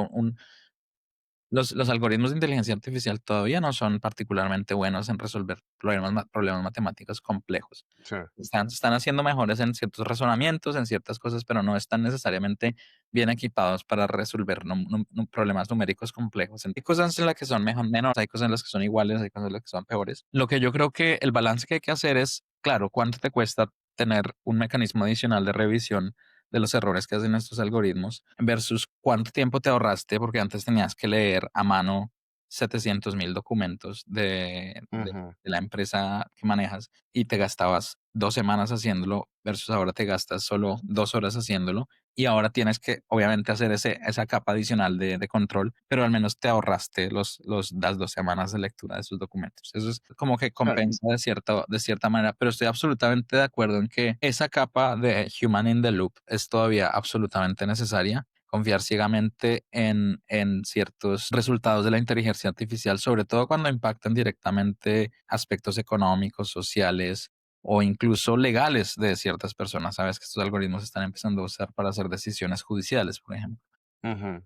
B: los algoritmos de inteligencia artificial todavía no son particularmente buenos en resolver problemas matemáticos complejos.
A: Sí.
B: Están haciendo mejores en ciertos razonamientos, en ciertas cosas, pero no están necesariamente bien equipados para resolver problemas numéricos complejos. Hay cosas en las que son mejor, menores, hay cosas en las que son iguales, hay cosas en las que son peores. Lo que yo creo que el balance que hay que hacer es, claro, ¿cuánto te cuesta tener un mecanismo adicional de revisión de los errores que hacen estos algoritmos versus cuánto tiempo te ahorraste? Porque antes tenías que leer a mano 700.000 documentos
A: Ujú.
B: de la empresa que manejas y te gastabas 2 semanas haciéndolo versus ahora te gastas solo 2 horas haciéndolo y ahora tienes que obviamente hacer esa capa adicional de control, pero al menos te ahorraste las 2 semanas de lectura de esos documentos. Eso es como que
A: Claro.
B: compensa de cierta manera, pero estoy absolutamente de acuerdo en que esa capa de human in the loop es todavía absolutamente necesaria. Confiar ciegamente en ciertos resultados de la inteligencia artificial, sobre todo cuando impactan directamente aspectos económicos, sociales o incluso legales de ciertas personas. Sabes que estos algoritmos se están empezando a usar para hacer decisiones judiciales, por ejemplo.
A: Ujú.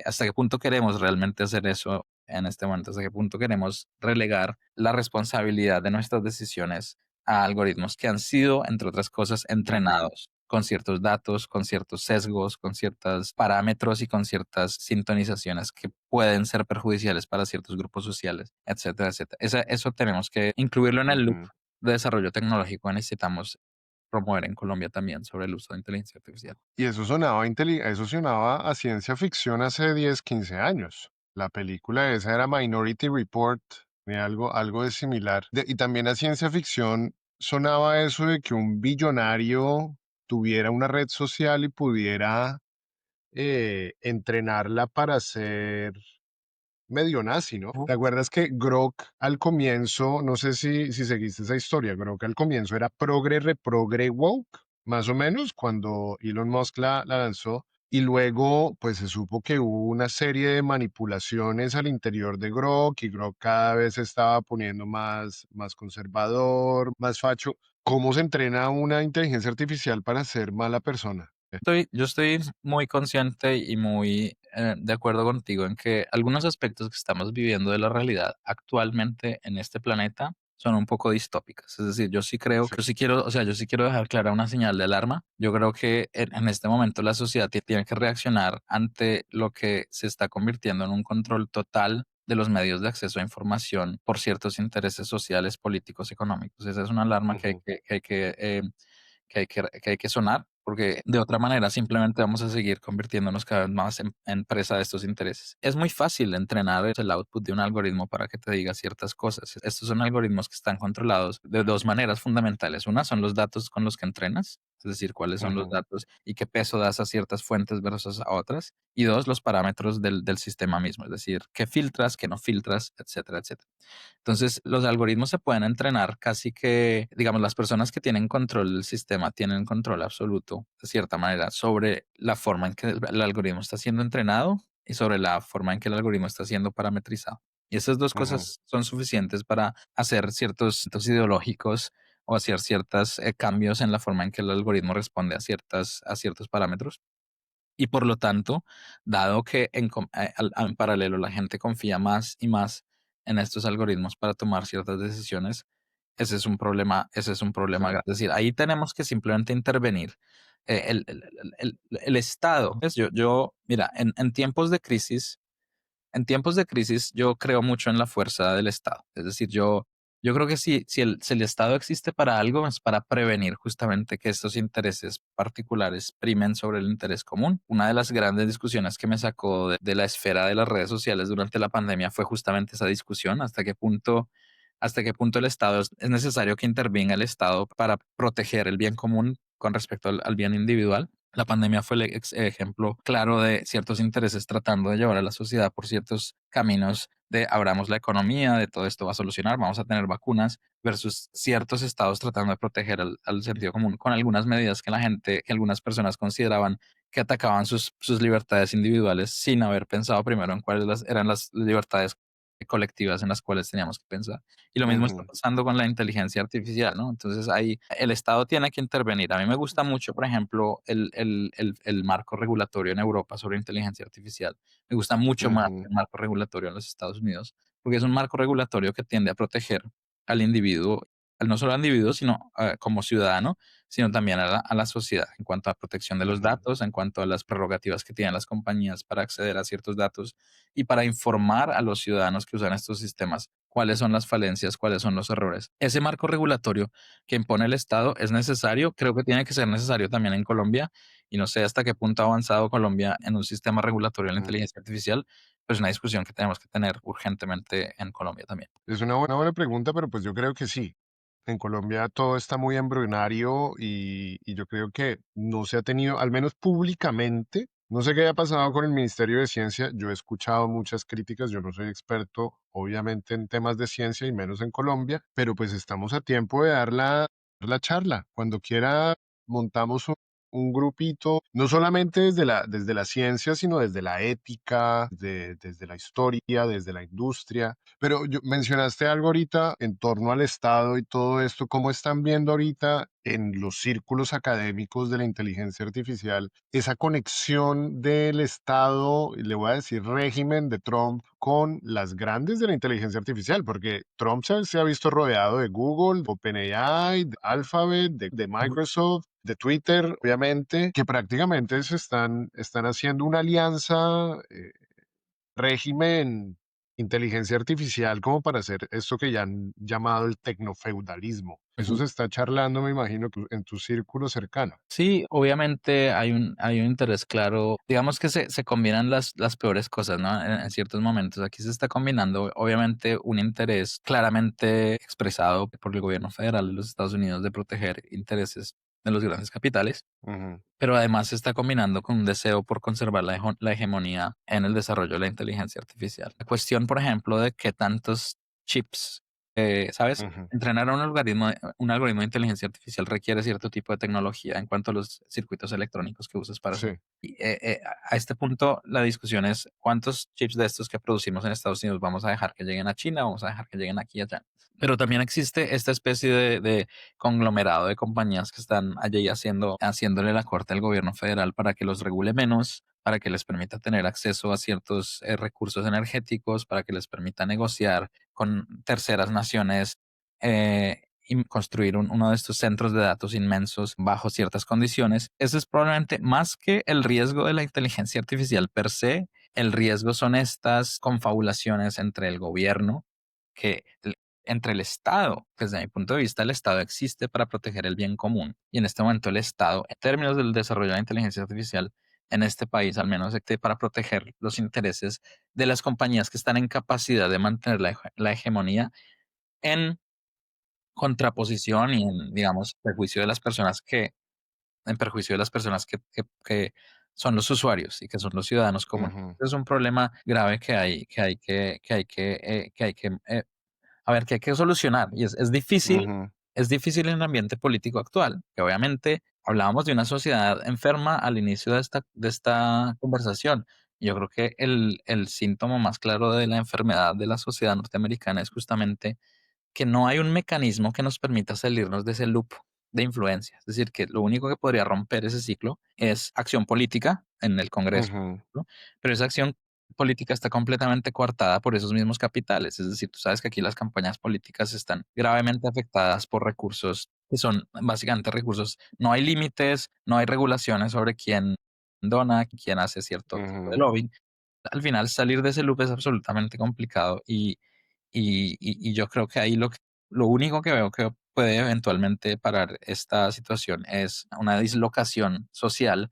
B: ¿Hasta qué punto queremos realmente hacer eso en este momento? ¿Hasta qué punto queremos relegar la responsabilidad de nuestras decisiones a algoritmos que han sido, entre otras cosas,
A: Ujú.
B: entrenados con ciertos datos, con ciertos sesgos, con ciertos parámetros y con ciertas sintonizaciones que pueden ser perjudiciales para ciertos grupos sociales, etcétera, etcétera? Eso tenemos que incluirlo en el loop
A: Ujú.
B: de desarrollo tecnológico que necesitamos promover en Colombia también sobre el uso de inteligencia artificial.
A: Y eso sonaba a ciencia ficción hace 10, 15 años. La película esa era Minority Report, de algo de similar. Y también a ciencia ficción sonaba eso de que un billonario tuviera una red social y pudiera entrenarla para ser medio nazi, ¿no? ¿Te acuerdas que Grok al comienzo, no sé si seguiste esa historia, Grok al comienzo era progre, reprogre, woke, más o menos, cuando Elon Musk la lanzó, y luego pues se supo que hubo una serie de manipulaciones al interior de Grok y Grok cada vez se estaba poniendo más conservador, más facho. ¿Cómo se entrena una inteligencia artificial para ser mala persona?
B: Yo estoy muy consciente y muy de acuerdo contigo en que algunos aspectos que estamos viviendo de la realidad actualmente en este planeta son un poco distópicas. Es decir, yo sí creo,
A: Sí.
B: yo sí quiero, o sea, yo sí quiero dejar clara una señal de alarma. Yo creo que en este momento la sociedad tiene que reaccionar ante lo que se está convirtiendo en un control total de los medios de acceso a información por ciertos intereses sociales, políticos, económicos. Esa es una alarma
A: Ujú.
B: que hay que sonar, porque de otra manera simplemente vamos a seguir convirtiéndonos cada vez más en presa de estos intereses. Es muy fácil entrenar el output de un algoritmo para que te diga ciertas cosas. Estos son algoritmos que están controlados de dos maneras fundamentales. Una son los datos con los que entrenas, es decir, cuáles son los
A: Ujú.
B: datos y qué peso das a ciertas fuentes versus a otras. Y dos, los parámetros del sistema mismo, es decir, qué filtras, qué no filtras, etcétera, etcétera. Entonces, los algoritmos se pueden entrenar casi que, digamos, las personas que tienen control del sistema tienen control absoluto, de cierta manera, sobre la forma en que el algoritmo está siendo entrenado y sobre la forma en que el algoritmo está siendo parametrizado. Y esas dos
A: Ujú.
B: cosas son suficientes para hacer ciertos hitos ideológicos o hacer ciertos cambios en la forma en que el algoritmo responde a ciertos parámetros. Y por lo tanto, dado que en paralelo la gente confía más y más en estos algoritmos para tomar ciertas decisiones, ese es un
A: Sí.
B: problema grave. Es decir, ahí tenemos que simplemente intervenir. El Estado, ¿ves? Mira, en tiempos de crisis, yo creo mucho en la fuerza del Estado. Es decir, Yo creo que si el Estado existe para algo, es para prevenir justamente que estos intereses particulares primen sobre el interés común. Una de las grandes discusiones que me sacó de la esfera de las redes sociales durante la pandemia fue justamente esa discusión, hasta qué punto el Estado es necesario que intervenga el Estado para proteger el bien común con respecto al bien individual. La pandemia fue el ejemplo claro de ciertos intereses tratando de llevar a la sociedad por ciertos caminos de abramos la economía, de todo esto va a solucionar, vamos a tener vacunas, versus ciertos estados tratando de proteger al sentido común con algunas medidas que algunas personas consideraban que atacaban sus libertades individuales sin haber pensado primero en cuáles eran las libertades colectivas en las cuales teníamos que pensar. Y lo mismo está
A: Ujú,
B: pasando con la inteligencia artificial, ¿no? Entonces ahí el Estado tiene que intervenir. A mí me gusta mucho, por ejemplo, el marco regulatorio en Europa sobre inteligencia artificial. Me gusta mucho más
A: ujú,
B: el marco regulatorio en los Estados Unidos, porque es un marco regulatorio que tiende a proteger al individuo, no solo al individuo, sino como ciudadano, sino también a la sociedad en cuanto a protección de los
A: ujú.
B: datos, en cuanto a las prerrogativas que tienen las compañías para acceder a ciertos datos y para informar a los ciudadanos que usan estos sistemas cuáles son las falencias, cuáles son los errores. Ese marco regulatorio que impone el Estado es necesario, creo que tiene que ser necesario también en Colombia, y no sé hasta qué punto ha avanzado Colombia en un sistema regulatorio de la
A: Ujú.
B: inteligencia artificial, pues una discusión que tenemos que tener urgentemente en Colombia también.
A: Es una buena pregunta, pero pues yo creo que sí. En Colombia todo está muy embrionario y yo creo que no se ha tenido, al menos públicamente, no sé qué haya pasado con el Ministerio de Ciencia. Yo he escuchado muchas críticas, yo no soy experto, obviamente, en temas de ciencia y menos en Colombia, pero pues estamos a tiempo de dar la charla. Cuando quiera, montamos un grupito, no solamente desde la ciencia, sino desde la ética, desde la historia, desde la industria. Pero mencionaste algo ahorita en torno al Estado y todo esto. ¿Cómo están viendo ahorita en los círculos académicos de la inteligencia artificial esa conexión del Estado, y le voy a decir régimen de Trump, con las grandes de la inteligencia artificial? Porque Trump se ha visto rodeado de Google, de OpenAI, de Alphabet, de Microsoft, de Twitter, obviamente, que prácticamente están haciendo una alianza, régimen, inteligencia artificial, como para hacer esto que ya han llamado el tecnofeudalismo. Eso
B: Ujú.
A: se está charlando, me imagino, que en tu círculo cercano.
B: Sí, obviamente hay un interés claro. Digamos que se combinan las peores cosas, ¿no? En ciertos momentos. Aquí se está combinando, obviamente, un interés claramente expresado por el gobierno federal de los Estados Unidos de proteger intereses de los grandes capitales,
A: Ujú,
B: pero además se está combinando con un deseo por conservar la hegemonía en el desarrollo de la inteligencia artificial. La cuestión, por ejemplo, de qué tantos chips, ¿sabes?
A: ujú.
B: Entrenar a un algoritmo de inteligencia artificial requiere cierto tipo de tecnología en cuanto a los circuitos electrónicos que uses para hacer.
A: Sí.
B: Y, a este punto, la discusión es cuántos chips de estos que producimos en Estados Unidos vamos a dejar que lleguen a China, vamos a dejar que lleguen aquí y allá. Pero también existe esta especie de conglomerado de compañías que están allí haciéndole la corte al gobierno federal para que los regule menos, para que les permita tener acceso a ciertos recursos energéticos, para que les permita negociar con terceras naciones y construir uno de estos centros de datos inmensos bajo ciertas condiciones. Ese es probablemente más que el riesgo de la inteligencia artificial per se. El riesgo son estas confabulaciones entre el gobierno que entre el Estado. Desde mi punto de vista, el Estado existe para proteger el bien común. Y en este momento el Estado, en términos del desarrollo de la inteligencia artificial, en este país al menos, existe para proteger los intereses de las compañías que están en capacidad de mantener la hegemonía en contraposición y en, digamos, perjuicio de las personas que son los usuarios y que son los ciudadanos comunes.
A: Ujú,
B: Es un problema grave a ver, que hay que solucionar. Y
A: ujú,
B: es difícil en el ambiente político actual, que obviamente hablábamos de una sociedad enferma al inicio de esta conversación. Yo creo que el síntoma más claro de la enfermedad de la sociedad norteamericana es justamente que no hay un mecanismo que nos permita salirnos de ese loop de influencia. Es decir, que lo único que podría romper ese ciclo es acción política en el Congreso,
A: ujú,
B: ¿no? Pero esa acción política está completamente coartada por esos mismos capitales. Es decir, tú sabes que aquí las campañas políticas están gravemente afectadas por recursos que son básicamente recursos. No hay límites, no hay regulaciones sobre quién dona, quién hace cierto tipo de
A: ujú.
B: lobbying. Al final, salir de ese loop es absolutamente complicado y yo creo que ahí Lo único que veo que puede eventualmente parar esta situación es una dislocación social,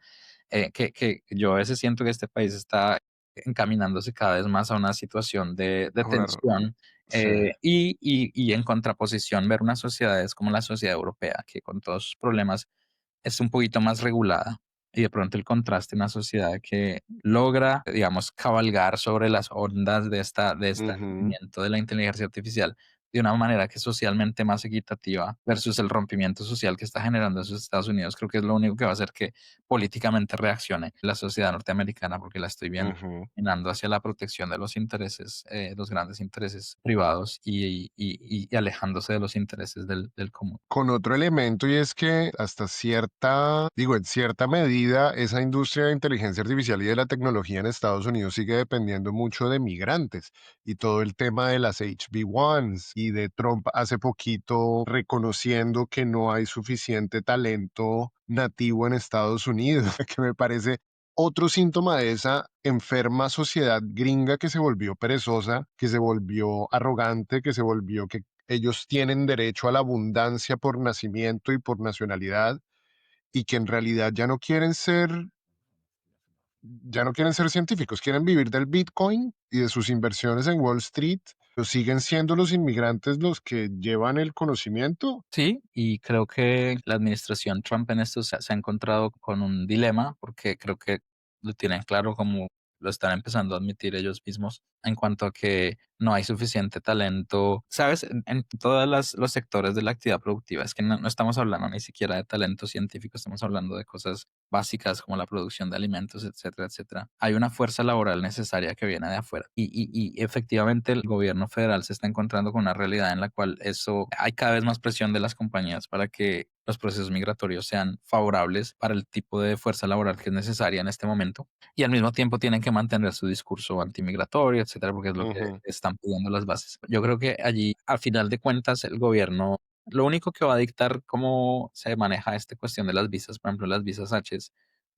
B: que yo a veces siento que este país está encaminándose cada vez más a una situación de
A: Ahora,
B: tensión,
A: sí.
B: y en contraposición ver unas sociedades como la sociedad europea, que con todos sus problemas es un poquito más regulada, y de pronto el contraste en una sociedad que logra, digamos, cabalgar sobre las ondas de este
A: Ujú,
B: crecimiento de la inteligencia artificial de una manera que es socialmente más equitativa versus el rompimiento social que está generando esos Estados Unidos. Creo que es lo único que va a hacer que políticamente reaccione la sociedad norteamericana, porque la estoy viendo
A: ujú.
B: caminando hacia la protección de los intereses, los grandes intereses privados y alejándose de los intereses del común.
A: Con otro elemento y es que hasta cierta, digo, en cierta medida, esa industria de inteligencia artificial y de la tecnología en Estados Unidos sigue dependiendo mucho de migrantes y todo el tema de las HB1s y de Trump hace poquito reconociendo que no hay suficiente talento nativo en Estados Unidos, que me parece otro síntoma de esa enferma sociedad gringa que se volvió perezosa, que se volvió arrogante, que se volvió que ellos tienen derecho a la abundancia por nacimiento y por nacionalidad y que en realidad ya no quieren ser científicos, quieren vivir del Bitcoin y de sus inversiones en Wall Street, pero siguen siendo los inmigrantes los que llevan el conocimiento.
B: Sí, y creo que la administración Trump en esto se ha encontrado con un dilema, porque creo que lo tienen claro como lo están empezando a admitir ellos mismos en cuanto a que no hay suficiente talento, ¿sabes? En todos los sectores de la actividad productiva. Es que no estamos hablando ni siquiera de talento científico, estamos hablando de cosas básicas como la producción de alimentos, etcétera, etcétera. Hay una fuerza laboral necesaria que viene de afuera. Y efectivamente el gobierno federal se está encontrando con una realidad en la cual eso hay cada vez más presión de las compañías para que los procesos migratorios sean favorables para el tipo de fuerza laboral que es necesaria en este momento y al mismo tiempo tienen que mantener su discurso antimigratorio, etcétera, porque es lo que
A: Ujú,
B: están pidiendo las bases. Yo creo que allí, al final de cuentas, el gobierno lo único que va a dictar cómo se maneja esta cuestión de las visas, por ejemplo, las visas H,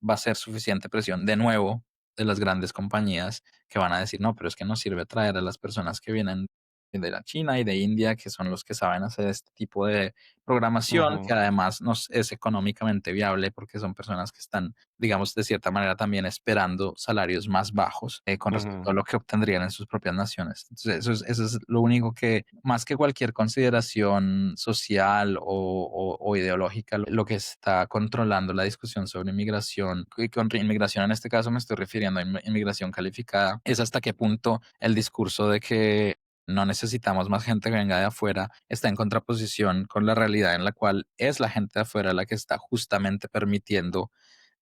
B: va a ser suficiente presión de nuevo de las grandes compañías que van a decir, no, pero es que no sirve traer a las personas que vienen de la China y de India, que son los que saben hacer este tipo de programación, que
A: ujú,
B: además nos es económicamente viable porque son personas que están, digamos, de cierta manera también esperando salarios más bajos con respecto
A: ujú,
B: a lo que obtendrían en sus propias naciones. Entonces, eso es lo único que, más que cualquier consideración social o ideológica, lo que está controlando la discusión sobre inmigración, y con inmigración en este caso me estoy refiriendo a inmigración calificada, es hasta qué punto el discurso de que no necesitamos más gente que venga de afuera, está en contraposición con la realidad en la cual es la gente de afuera la que está justamente permitiendo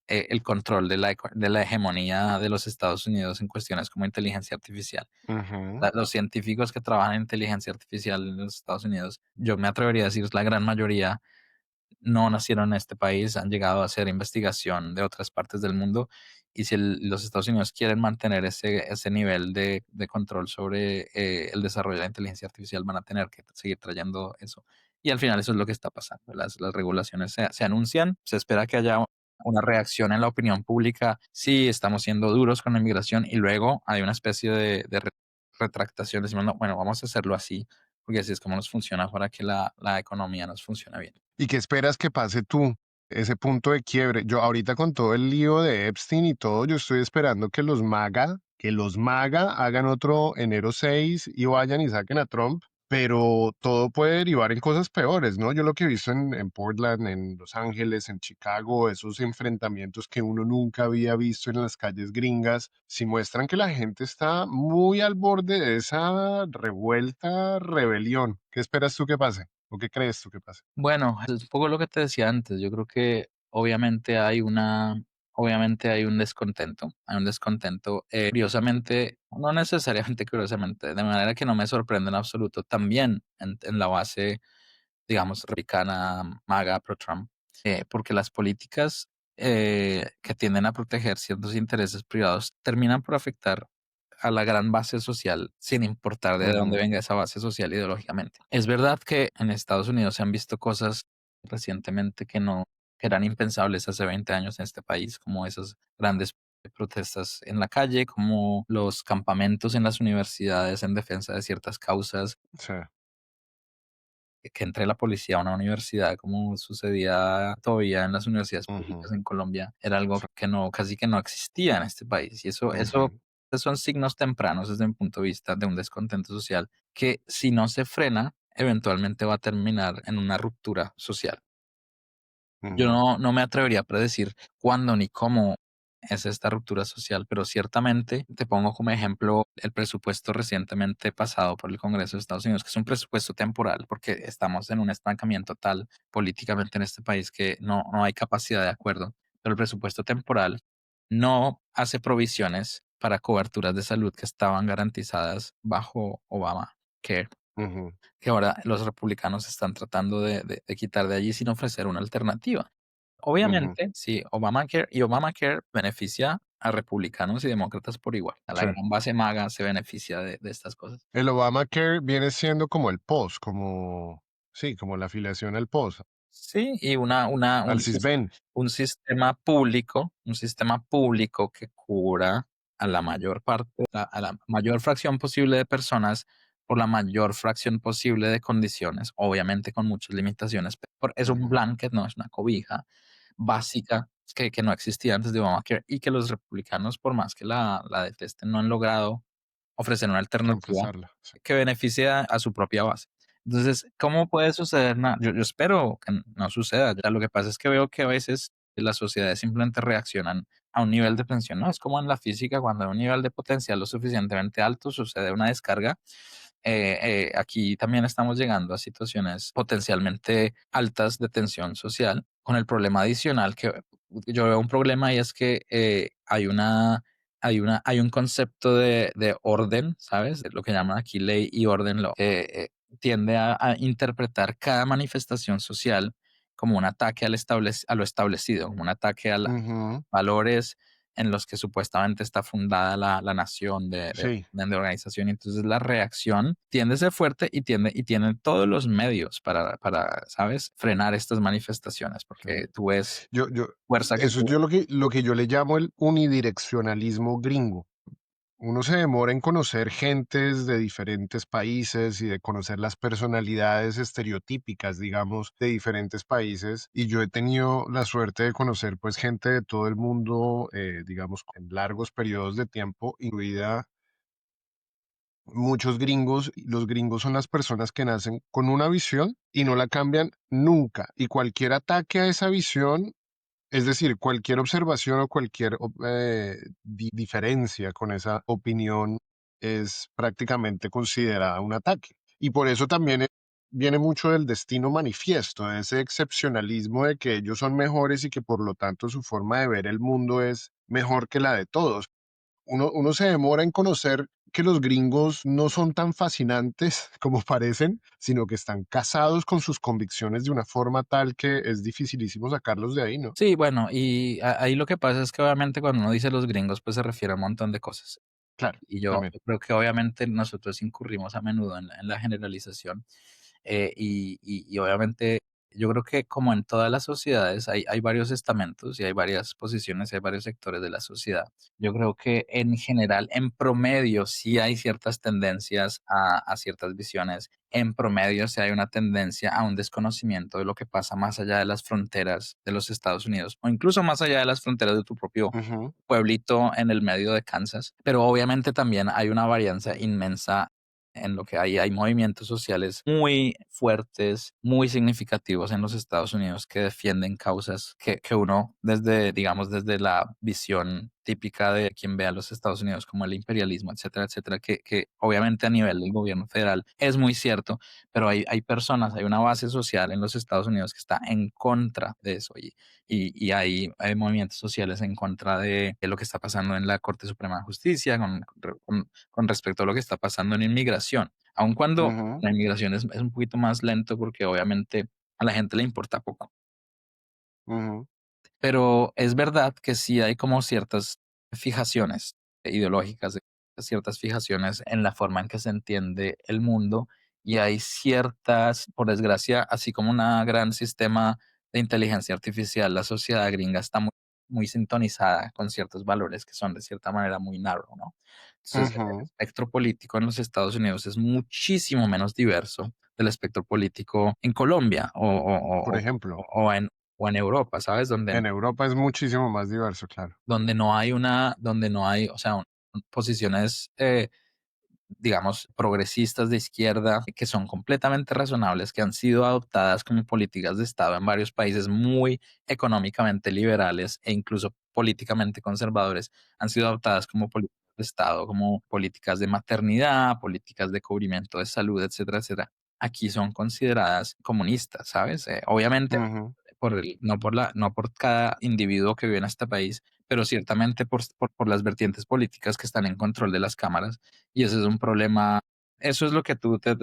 B: el control de la hegemonía de los Estados Unidos en cuestiones como inteligencia artificial.
A: ujú,
B: Los científicos que trabajan en inteligencia artificial en los Estados Unidos, yo me atrevería a decir la gran mayoría no nacieron en este país, han llegado a hacer investigación de otras partes del mundo. Y si los Estados Unidos quieren mantener ese nivel de control sobre el desarrollo de la inteligencia artificial, van a tener que seguir trayendo eso. Y al final eso es lo que está pasando. Las regulaciones se anuncian, se espera que haya una reacción en la opinión pública. Sí, estamos siendo duros con la inmigración y luego hay una especie de retractación. Decimos, no, bueno, vamos a hacerlo así, porque así es como nos funciona para que la economía nos funcione bien.
A: ¿Y qué esperas que pase tú? Ese punto de quiebre. Yo ahorita con todo el lío de Epstein y todo, yo estoy esperando que los MAGA hagan otro enero 6 y vayan y saquen a Trump, pero todo puede derivar en cosas peores, ¿no? Yo lo que he visto en Portland, en Los Ángeles, en Chicago, esos enfrentamientos que uno nunca había visto en las calles gringas, sí muestran que la gente está muy al borde de esa revuelta, rebelión. ¿Qué esperas tú que pase? ¿O qué crees tú que pase?
B: Bueno, es un poco lo que te decía antes. Yo creo que obviamente hay un descontento, curiosamente, no necesariamente curiosamente, de manera que no me sorprende en absoluto, también en la base, digamos, republicana, MAGA, pro-Trump, porque las políticas que tienden a proteger ciertos intereses privados terminan por afectar a la gran base social, sin importar de dónde
A: Ujú,
B: venga esa base social ideológicamente. Es verdad que en Estados Unidos se han visto cosas recientemente que eran impensables hace 20 años en este país, como esas grandes protestas en la calle, como los campamentos en las universidades en defensa de ciertas causas.
A: sí.
B: que entre la policía a una universidad, como sucedía todavía en las universidades
A: ujú,
B: públicas en Colombia, era algo que no, casi que no existía en este país. Y eso
A: ujú,
B: son signos tempranos desde mi punto de vista de un descontento social que si no se frena, eventualmente va a terminar en una ruptura social. Yo
A: ujú,
B: no me atrevería a predecir cuándo ni cómo es esta ruptura social, pero ciertamente te pongo como ejemplo el presupuesto recientemente pasado por el Congreso de Estados Unidos, que es un presupuesto temporal, porque estamos en un estancamiento tal políticamente en este país que no hay capacidad de acuerdo, pero el presupuesto temporal no hace provisiones para coberturas de salud que estaban garantizadas bajo Obama,
A: ujú,
B: que ahora los republicanos están tratando de quitar de allí sin ofrecer una alternativa.
A: ujú.
B: Obviamente, sí, Obamacare beneficia a republicanos y demócratas por igual. A la
A: Sí.
B: gran base MAGA se beneficia de estas cosas.
A: El Obamacare viene siendo como el POS, como, sí, como la afiliación al POS,
B: Sí, y
A: al CISBEN.
B: un sistema público que cubra a la mayor parte, a la mayor fracción posible de personas por la mayor fracción posible de condiciones, obviamente con muchas limitaciones, es un
A: Ujú,
B: blanket, no es una cobija básica que no existía antes de Obamacare y que los republicanos, por más que la detesten, no han logrado ofrecer una alternativa
A: reemplazarla. Sí.
B: que beneficie a su propia base. Entonces, ¿cómo puede suceder? Yo espero que no suceda. Ya lo que pasa es que veo que a veces las sociedades simplemente reaccionan a un nivel de tensión, ¿no? Es como en la física, cuando hay un nivel de potencial lo suficientemente alto, sucede una descarga. Aquí también estamos llegando a situaciones potencialmente altas de tensión social, con el problema adicional que yo veo un problema y es que hay un concepto de orden, ¿sabes? Lo que llaman aquí ley y orden, tiende a interpretar cada manifestación social como un ataque a lo establecido, como un ataque a los
A: Ujú,
B: valores en los que supuestamente está fundada la nación
A: sí,
B: de organización. Y entonces la reacción tiende a ser fuerte y tiene todos los medios ¿sabes? Frenar estas manifestaciones,
A: sí.
B: porque tú ves
A: Yo,
B: fuerza que
A: eso es
B: tú.
A: lo que yo le llamo el unidireccionalismo gringo. Uno se demora en conocer gentes de diferentes países y de conocer las personalidades estereotípicas, digamos, de diferentes países. Y yo he tenido la suerte de conocer pues gente de todo el mundo, digamos, en largos periodos de tiempo, incluida muchos gringos. Y los gringos son las personas que nacen con una visión y no la cambian nunca. Y cualquier ataque a esa visión, es decir, cualquier observación o cualquier diferencia con esa opinión es prácticamente considerada un ataque. Y por eso también viene mucho del destino manifiesto, de ese excepcionalismo de que ellos son mejores y que por lo tanto su forma de ver el mundo es mejor que la de todos. Uno se demora en conocer que los gringos no son tan fascinantes como parecen, sino que están casados con sus convicciones de una forma tal que es dificilísimo sacarlos de ahí, ¿no?
B: Sí, bueno, y ahí lo que pasa es que obviamente cuando uno dice los gringos, pues se refiere a un montón de cosas.
A: Claro,
B: Y
A: también.
B: yo creo que obviamente nosotros incurrimos a menudo en la generalización, y obviamente yo creo que como en todas las sociedades hay varios estamentos y hay varias posiciones, hay varios sectores de la sociedad. Yo creo que en general, en promedio, sí hay ciertas tendencias a ciertas visiones. En promedio, sí hay una tendencia a un desconocimiento de lo que pasa más allá de las fronteras de los Estados Unidos o incluso más allá de las fronteras de tu propio
A: Ujú,
B: pueblito en el medio de Kansas, pero obviamente también hay una varianza inmensa en lo que hay movimientos sociales muy fuertes, muy significativos en los Estados Unidos que defienden causas que uno desde, digamos, desde la visión típica de quien ve a los Estados Unidos como el imperialismo, etcétera, etcétera, que obviamente a nivel del gobierno federal es muy cierto, pero hay personas, hay una base social en los Estados Unidos que está en contra de eso y hay movimientos sociales en contra de lo que está pasando en la Corte Suprema de Justicia con respecto a lo que está pasando en inmigración. Aun cuando
A: ujú,
B: la inmigración es un poquito más lento porque obviamente a la gente le importa poco.
A: ujú,
B: Pero es verdad que sí hay como ciertas fijaciones ideológicas, ciertas fijaciones en la forma en que se entiende el mundo y hay ciertas, por desgracia, así como un gran sistema de inteligencia artificial, la sociedad gringa está muy sintonizada con ciertos valores que son de cierta manera muy narrow, ¿no? Entonces, el
A: ujú,
B: espectro político en los Estados Unidos es muchísimo menos diverso del espectro político en Colombia
A: Por ejemplo,
B: o en Europa, ¿sabes?
A: en Europa es muchísimo más diverso, claro.
B: Donde no hay, o sea, posiciones, digamos, progresistas de izquierda, que son completamente razonables, que han sido adoptadas como políticas de Estado en varios países muy económicamente liberales e incluso políticamente conservadores, han sido adoptadas como políticas de Estado, como políticas de maternidad, políticas de cubrimiento de salud, etcétera, etcétera. Aquí son consideradas comunistas, ¿sabes? Obviamente,
A: Ujú,
B: no por cada individuo que vive en este país, pero ciertamente por las vertientes políticas que están en control de las cámaras, y ese es un problema. Eso es lo que tú te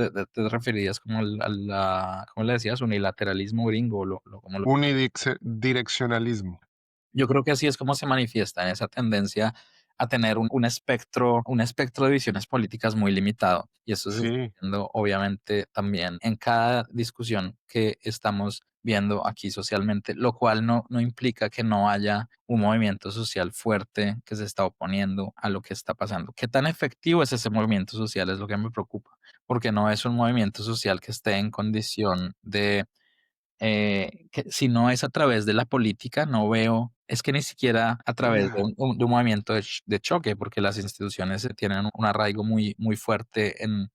B: referías como ¿cómo le decías? Unilateralismo gringo, como lo
A: unidireccionalismo.
B: yo creo que así es como se manifiesta en esa tendencia a tener un espectro de visiones políticas muy limitado. Y eso se está
A: Sí,
B: viendo obviamente también en cada discusión que estamos viendo aquí socialmente, lo cual no implica que no haya un movimiento social fuerte que se está oponiendo a lo que está pasando. ¿Qué tan efectivo es ese movimiento social? Es lo que me preocupa, porque no es un movimiento social que esté en condición de que si no es a través de la política, no veo, es que ni siquiera a través de de un movimiento de choque, porque las instituciones tienen un arraigo muy fuerte en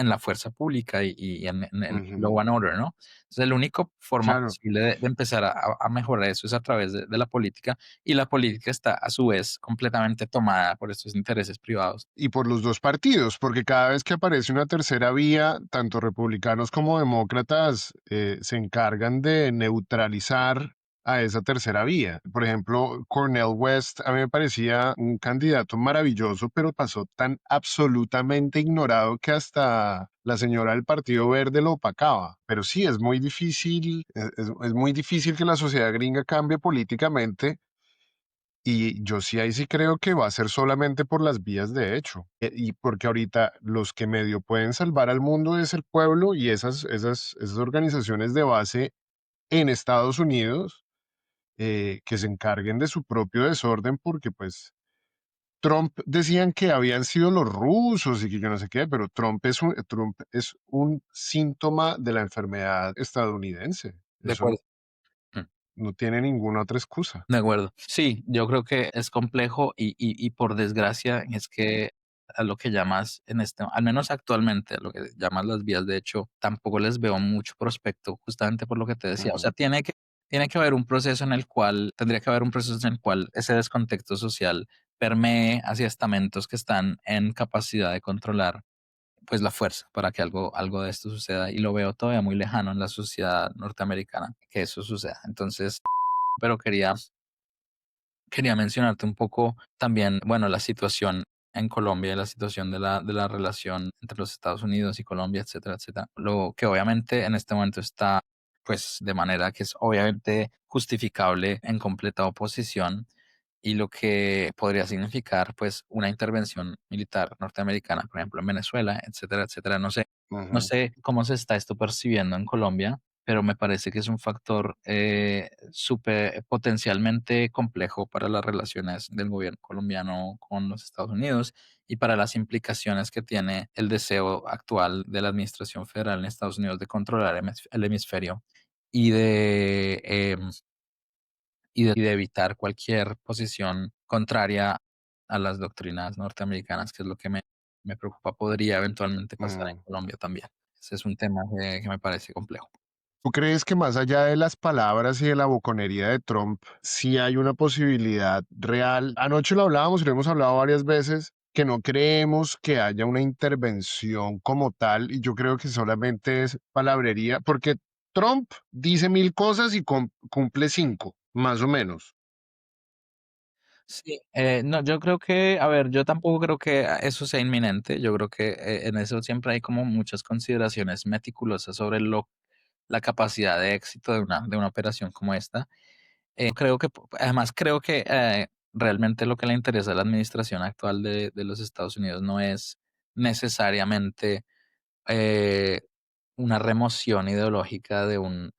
B: la fuerza pública y en el
A: ujú,
B: law and order, ¿no? Entonces, la única forma
A: claro.
B: posible de empezar a mejorar eso es a través de la política, y la política está a su vez completamente tomada por estos intereses privados.
A: Y por los dos partidos, porque cada vez que aparece una tercera vía, tanto republicanos como demócratas se encargan de neutralizar a esa tercera vía. Por ejemplo, Cornel West a mí me parecía un candidato maravilloso, pero pasó tan absolutamente ignorado que hasta la señora del Partido Verde lo opacaba. Pero sí, es muy difícil, es muy difícil que la sociedad gringa cambie políticamente y yo sí ahí sí creo que va a ser solamente por las vías de hecho. Y porque ahorita los que medio pueden salvar al mundo es el pueblo y esas organizaciones de base en Estados Unidos que se encarguen de su propio desorden porque pues Trump decían que habían sido los rusos y que yo no sé qué, pero Trump es un síntoma de la enfermedad estadounidense.
B: De
A: Eso
B: acuerdo.
A: no tiene ninguna otra excusa.
B: De acuerdo. Sí, yo creo que es complejo y por desgracia es que a lo que llamas al menos actualmente, a lo que llamas las vías de hecho, tampoco les veo mucho prospecto, justamente por lo que te decía. O
A: Ujú,
B: sea, tiene que haber un proceso tendría que haber un proceso en el cual ese descontexto social permee hacia estamentos que están en capacidad de controlar pues la fuerza para que algo de esto suceda. Y lo veo todavía muy lejano en la sociedad norteamericana que eso suceda. Entonces, pero quería mencionarte un poco también, bueno, la situación en Colombia, la situación de la relación entre los Estados Unidos y Colombia, etcétera, etcétera. Lo que obviamente en este momento está, pues, de manera que es obviamente justificable en completa oposición y lo que podría significar, pues, una intervención militar norteamericana, por ejemplo, en Venezuela, etcétera, etcétera. No
A: ujú,
B: sé cómo se está esto percibiendo en Colombia, pero me parece que es un factor súper potencialmente complejo para las relaciones del gobierno colombiano con los Estados Unidos y para las implicaciones que tiene el deseo actual de la administración federal en Estados Unidos de controlar el hemisferio y y de evitar cualquier posición contraria a las doctrinas norteamericanas, que es lo que me preocupa, podría eventualmente pasar en
A: ujú.
B: Colombia también. Ese es un tema que me parece complejo.
A: ¿Tú crees que más allá de las palabras y de la boconería de Trump, sí hay una posibilidad real? Anoche lo hablábamos y lo hemos hablado varias veces, que no creemos que haya una intervención como tal, y yo creo que solamente es palabrería, porque Trump dice mil cosas y cumple cinco, más o menos.
B: Sí, no, yo creo que, a ver, yo tampoco creo que eso sea inminente. Yo creo que en eso siempre hay como muchas consideraciones meticulosas sobre la capacidad de éxito de una operación como esta. Creo que, además, creo que realmente lo que le interesa a la administración actual de los Estados Unidos no es necesariamente eh, una remoción ideológica de un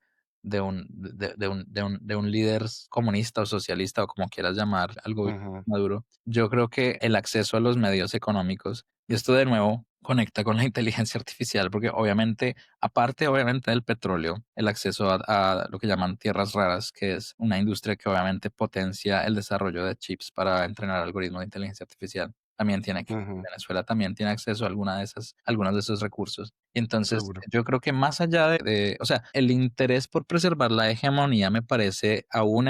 B: líder comunista o socialista o como quieras llamar al gobierno
A: Ujú,
B: de Maduro. Yo creo que el acceso a los medios económicos, y esto de nuevo conecta con la inteligencia artificial, porque obviamente, aparte obviamente del petróleo, el acceso a lo que llaman tierras raras, que es una industria que obviamente potencia el desarrollo de chips para entrenar algoritmos de inteligencia artificial, también tiene que
A: Ujú,
B: Venezuela también tiene acceso a algunos de esos recursos. Y entonces,
A: seguro.
B: yo creo que más allá o sea, el interés por preservar la hegemonía me parece, aún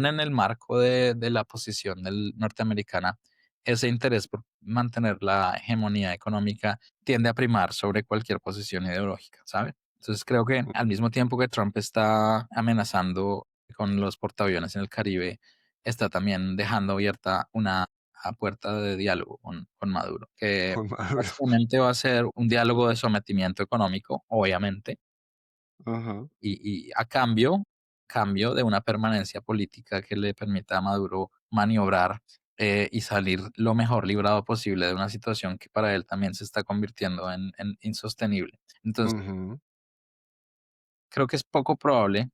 B: en el marco de la posición del norteamericana, ese interés por mantener la hegemonía económica tiende a primar sobre cualquier posición ideológica, ¿sabe? Entonces creo que al mismo tiempo que Trump está amenazando con los portaaviones en el Caribe, está también dejando abierta una puerta de diálogo con Maduro, que
A: Con Maduro.
B: básicamente va a ser un diálogo de sometimiento económico, obviamente,
A: Ajá,
B: y a cambio de una permanencia política que le permita a Maduro maniobrar y salir lo mejor librado posible de una situación que para él también se está convirtiendo en insostenible. Entonces,
A: ujú,
B: creo que es poco probable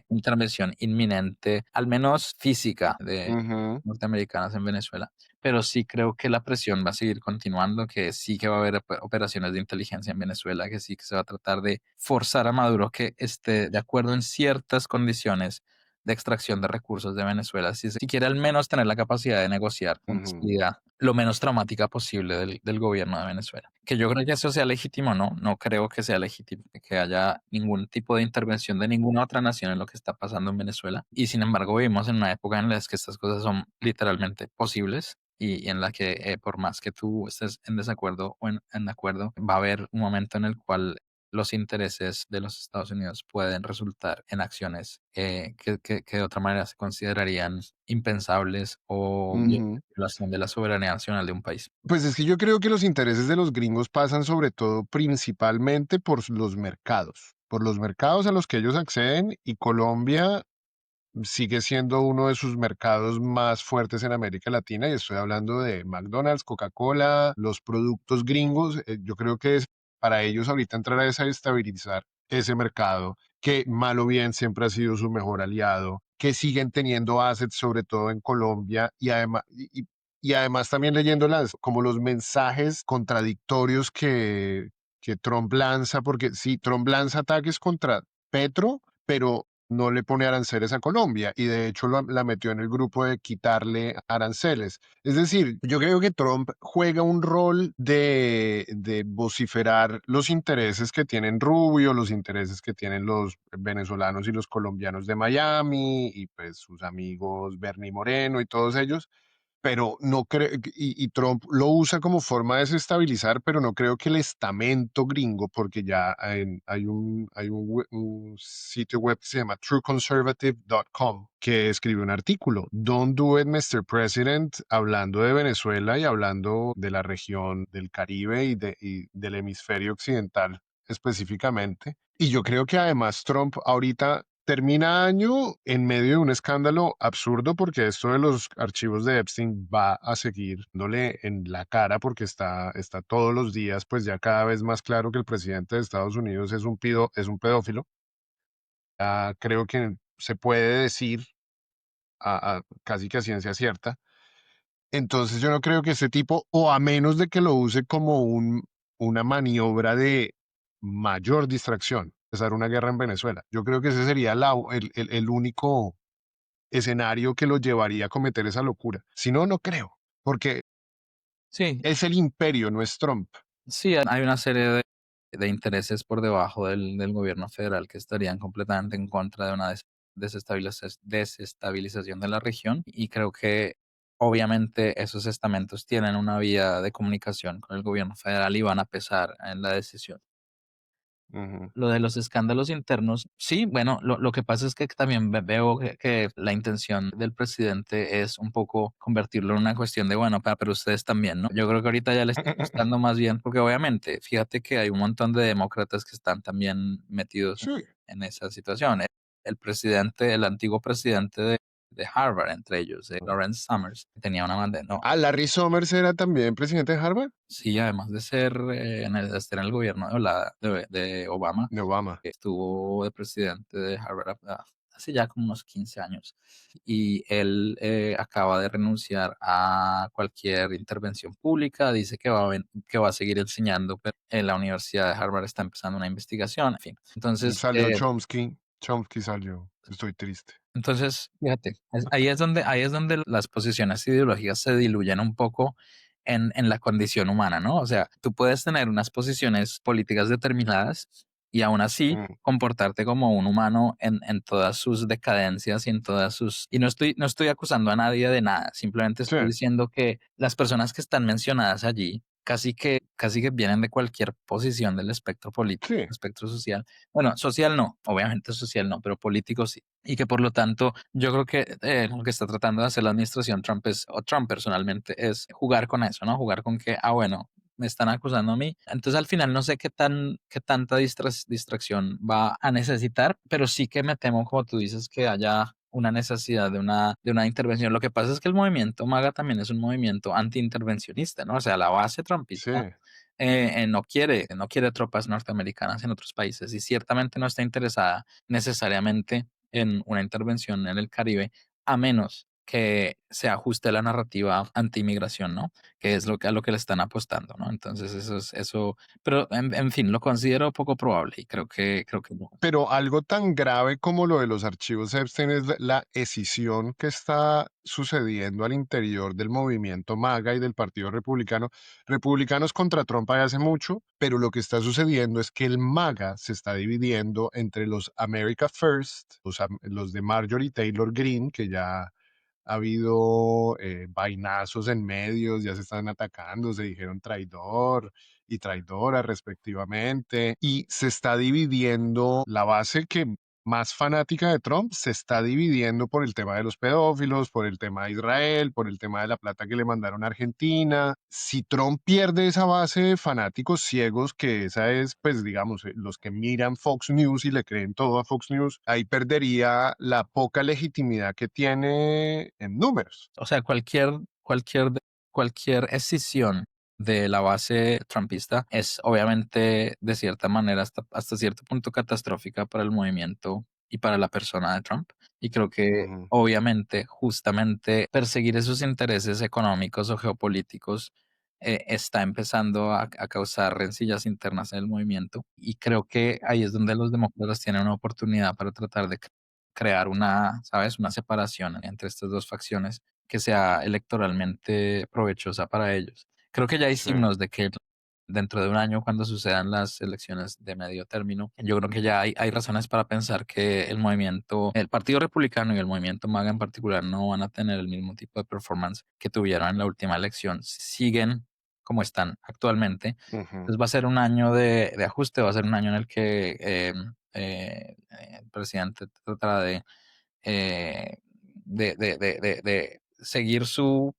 B: intervención inminente, al menos física, de
A: ujú,
B: norteamericanas en Venezuela, pero sí creo que la presión va a seguir continuando, que sí que va a haber operaciones de inteligencia en Venezuela, que sí que se va a tratar de forzar a Maduro que esté de acuerdo en ciertas condiciones de extracción de recursos de Venezuela, si quiere al menos tener la capacidad de negociar una
A: ujú,
B: salida lo menos traumática posible del gobierno de Venezuela. Que yo creo que eso sea legítimo, no, no creo que sea legítimo que haya ningún tipo de intervención de ninguna otra nación en lo que está pasando en Venezuela. Y sin embargo, vivimos en una época en la que estas cosas son literalmente posibles y en la que por más que tú estés en desacuerdo o en acuerdo, va a haber un momento en el cual los intereses de los Estados Unidos pueden resultar en acciones que de otra manera se considerarían impensables o
A: ujú.
B: violación de la soberanía nacional de un país.
A: Pues es que yo creo que los intereses de los gringos pasan sobre todo principalmente por los mercados a los que ellos acceden y Colombia sigue siendo uno de sus mercados más fuertes en América Latina y estoy hablando de McDonald's, Coca-Cola, los productos gringos. Yo creo que es para ellos ahorita entrar a desestabilizar ese mercado, que mal o bien siempre ha sido su mejor aliado, que siguen teniendo assets sobre todo en Colombia y además también leyéndolas como los mensajes contradictorios que Trump lanza, porque sí, Trump lanza ataques contra Petro, pero no le pone aranceles a Colombia y de hecho la metió en el grupo de quitarle aranceles. Es decir, yo creo que Trump juega un rol de vociferar los intereses que tienen Rubio, los intereses que tienen los venezolanos y los colombianos de Miami y pues sus amigos Bernie Moreno y todos ellos, pero no creo, y Trump lo usa como forma de desestabilizar, pero no creo que el estamento gringo, porque ya un sitio web que se llama trueconservative.com, que escribe un artículo, Don't Do It, Mr. President, hablando de Venezuela y hablando de la región del Caribe y del hemisferio occidental específicamente. Y yo creo que además Trump ahorita termina año en medio de un escándalo absurdo porque esto de los archivos de Epstein va a seguir dándole en la cara porque está todos los días, pues ya cada vez más claro que el presidente de Estados Unidos es un pedófilo. Ya creo que se puede decir casi que a ciencia cierta. Entonces yo no creo que ese tipo, o a menos de que lo use como una maniobra de mayor distracción, empezar una guerra en Venezuela. Yo creo que ese sería el único escenario que lo llevaría a cometer esa locura. Si no, no creo, porque
B: Sí,
A: es el imperio, no es Trump.
B: sí, hay una serie de intereses por debajo del gobierno federal que estarían completamente en contra de una desestabilización de la región y creo que obviamente esos estamentos tienen una vía de comunicación con el gobierno federal y van a pesar en la decisión.
A: Ujú,
B: Lo de los escándalos internos, sí, bueno, lo que pasa es que también veo que la intención del presidente es un poco convertirlo en una cuestión de, bueno, pero ustedes también, ¿no? Yo creo que ahorita ya le está buscando más bien, porque obviamente, fíjate que hay un montón de demócratas que están también metidos
A: sí.
B: en esa situación. El presidente, el antiguo presidente de Harvard, entre ellos, Lawrence Summers, tenía una bandera, no,
A: Ah, Larry Summers era también presidente de Harvard,
B: sí, además de ser de estar en el gobierno de Obama,
A: de Obama.
B: estuvo de presidente de Harvard hace ya como unos 15 años. Y él acaba de renunciar a cualquier intervención pública, dice que va a seguir enseñando, pero en la Universidad de Harvard está empezando una investigación, en fin. Entonces,
A: Salió Chomsky, Chomsky salió. Estoy triste.
B: fíjate, ahí es donde las posiciones ideológicas se diluyen un poco en la condición humana, ¿no? O sea, tú puedes tener unas posiciones políticas determinadas y aún así
A: Mm,
B: comportarte como un humano en todas sus decadencias y en todas sus... Y no estoy acusando a nadie de nada, simplemente
A: sí,
B: estoy diciendo que las personas que están mencionadas allí casi que vienen de cualquier posición del espectro político,
A: sí.
B: espectro social. Bueno, social no, obviamente social no, pero político sí. Y que por lo tanto, yo creo que lo que está tratando de hacer la administración Trump es, o Trump personalmente, es jugar con eso, ¿no? Jugar con que, ah, bueno, me están acusando a mí. Entonces al final no sé qué tanta distracción va a necesitar, pero sí que me temo, como tú dices, que haya una necesidad de una intervención. Lo que pasa es que el movimiento MAGA también es un movimiento antiintervencionista, ¿no? O sea, la base
A: Sí,
B: trumpista no quiere tropas norteamericanas en otros países y ciertamente no está interesada necesariamente en una intervención en el Caribe, a menos que se ajuste a la narrativa anti-inmigración, ¿no? Que es a lo que le están apostando, ¿no? Entonces eso, pero en fin, lo considero poco probable y creo que no.
A: pero algo tan grave como lo de los archivos Epstein es la escisión que está sucediendo al interior del movimiento MAGA y del Partido Republicano. Republicanos contra Trump hay hace mucho, pero lo que está sucediendo es que el MAGA se está dividiendo entre los America First, los de Marjorie Taylor Greene, que ya ha habido vainazos en medios, ya se están atacando, se dijeron traidor y traidora respectivamente, y se está dividiendo la base que más fanática de Trump, se está dividiendo por el tema de los pedófilos, por el tema de Israel, por el tema de la plata que le mandaron a Argentina. Si Trump pierde esa base de fanáticos ciegos, que esa es, pues digamos, los que miran Fox News y le creen todo a Fox News, ahí perdería la poca legitimidad que tiene en números.
B: O sea, cualquier escisión de la base trumpista es obviamente de cierta manera hasta cierto punto catastrófica para el movimiento y para la persona de Trump. Y creo que
A: Ujú,
B: obviamente justamente perseguir esos intereses económicos o geopolíticos está empezando a causar rencillas internas en el movimiento. Y creo que ahí es donde los demócratas tienen una oportunidad para tratar de crear una, ¿sabes? Una separación entre estas dos facciones que sea electoralmente provechosa para ellos. Creo que ya hay
A: sí.
B: signos de que dentro de un año, cuando sucedan las elecciones de medio término, yo creo que ya hay razones para pensar que el Partido Republicano y el movimiento MAGA en particular no van a tener el mismo tipo de performance que tuvieron en la última elección. Siguen como están actualmente.
A: Ujú.
B: Entonces va a ser un año de ajuste, va a ser un año en el que el presidente tratará eh, de seguir su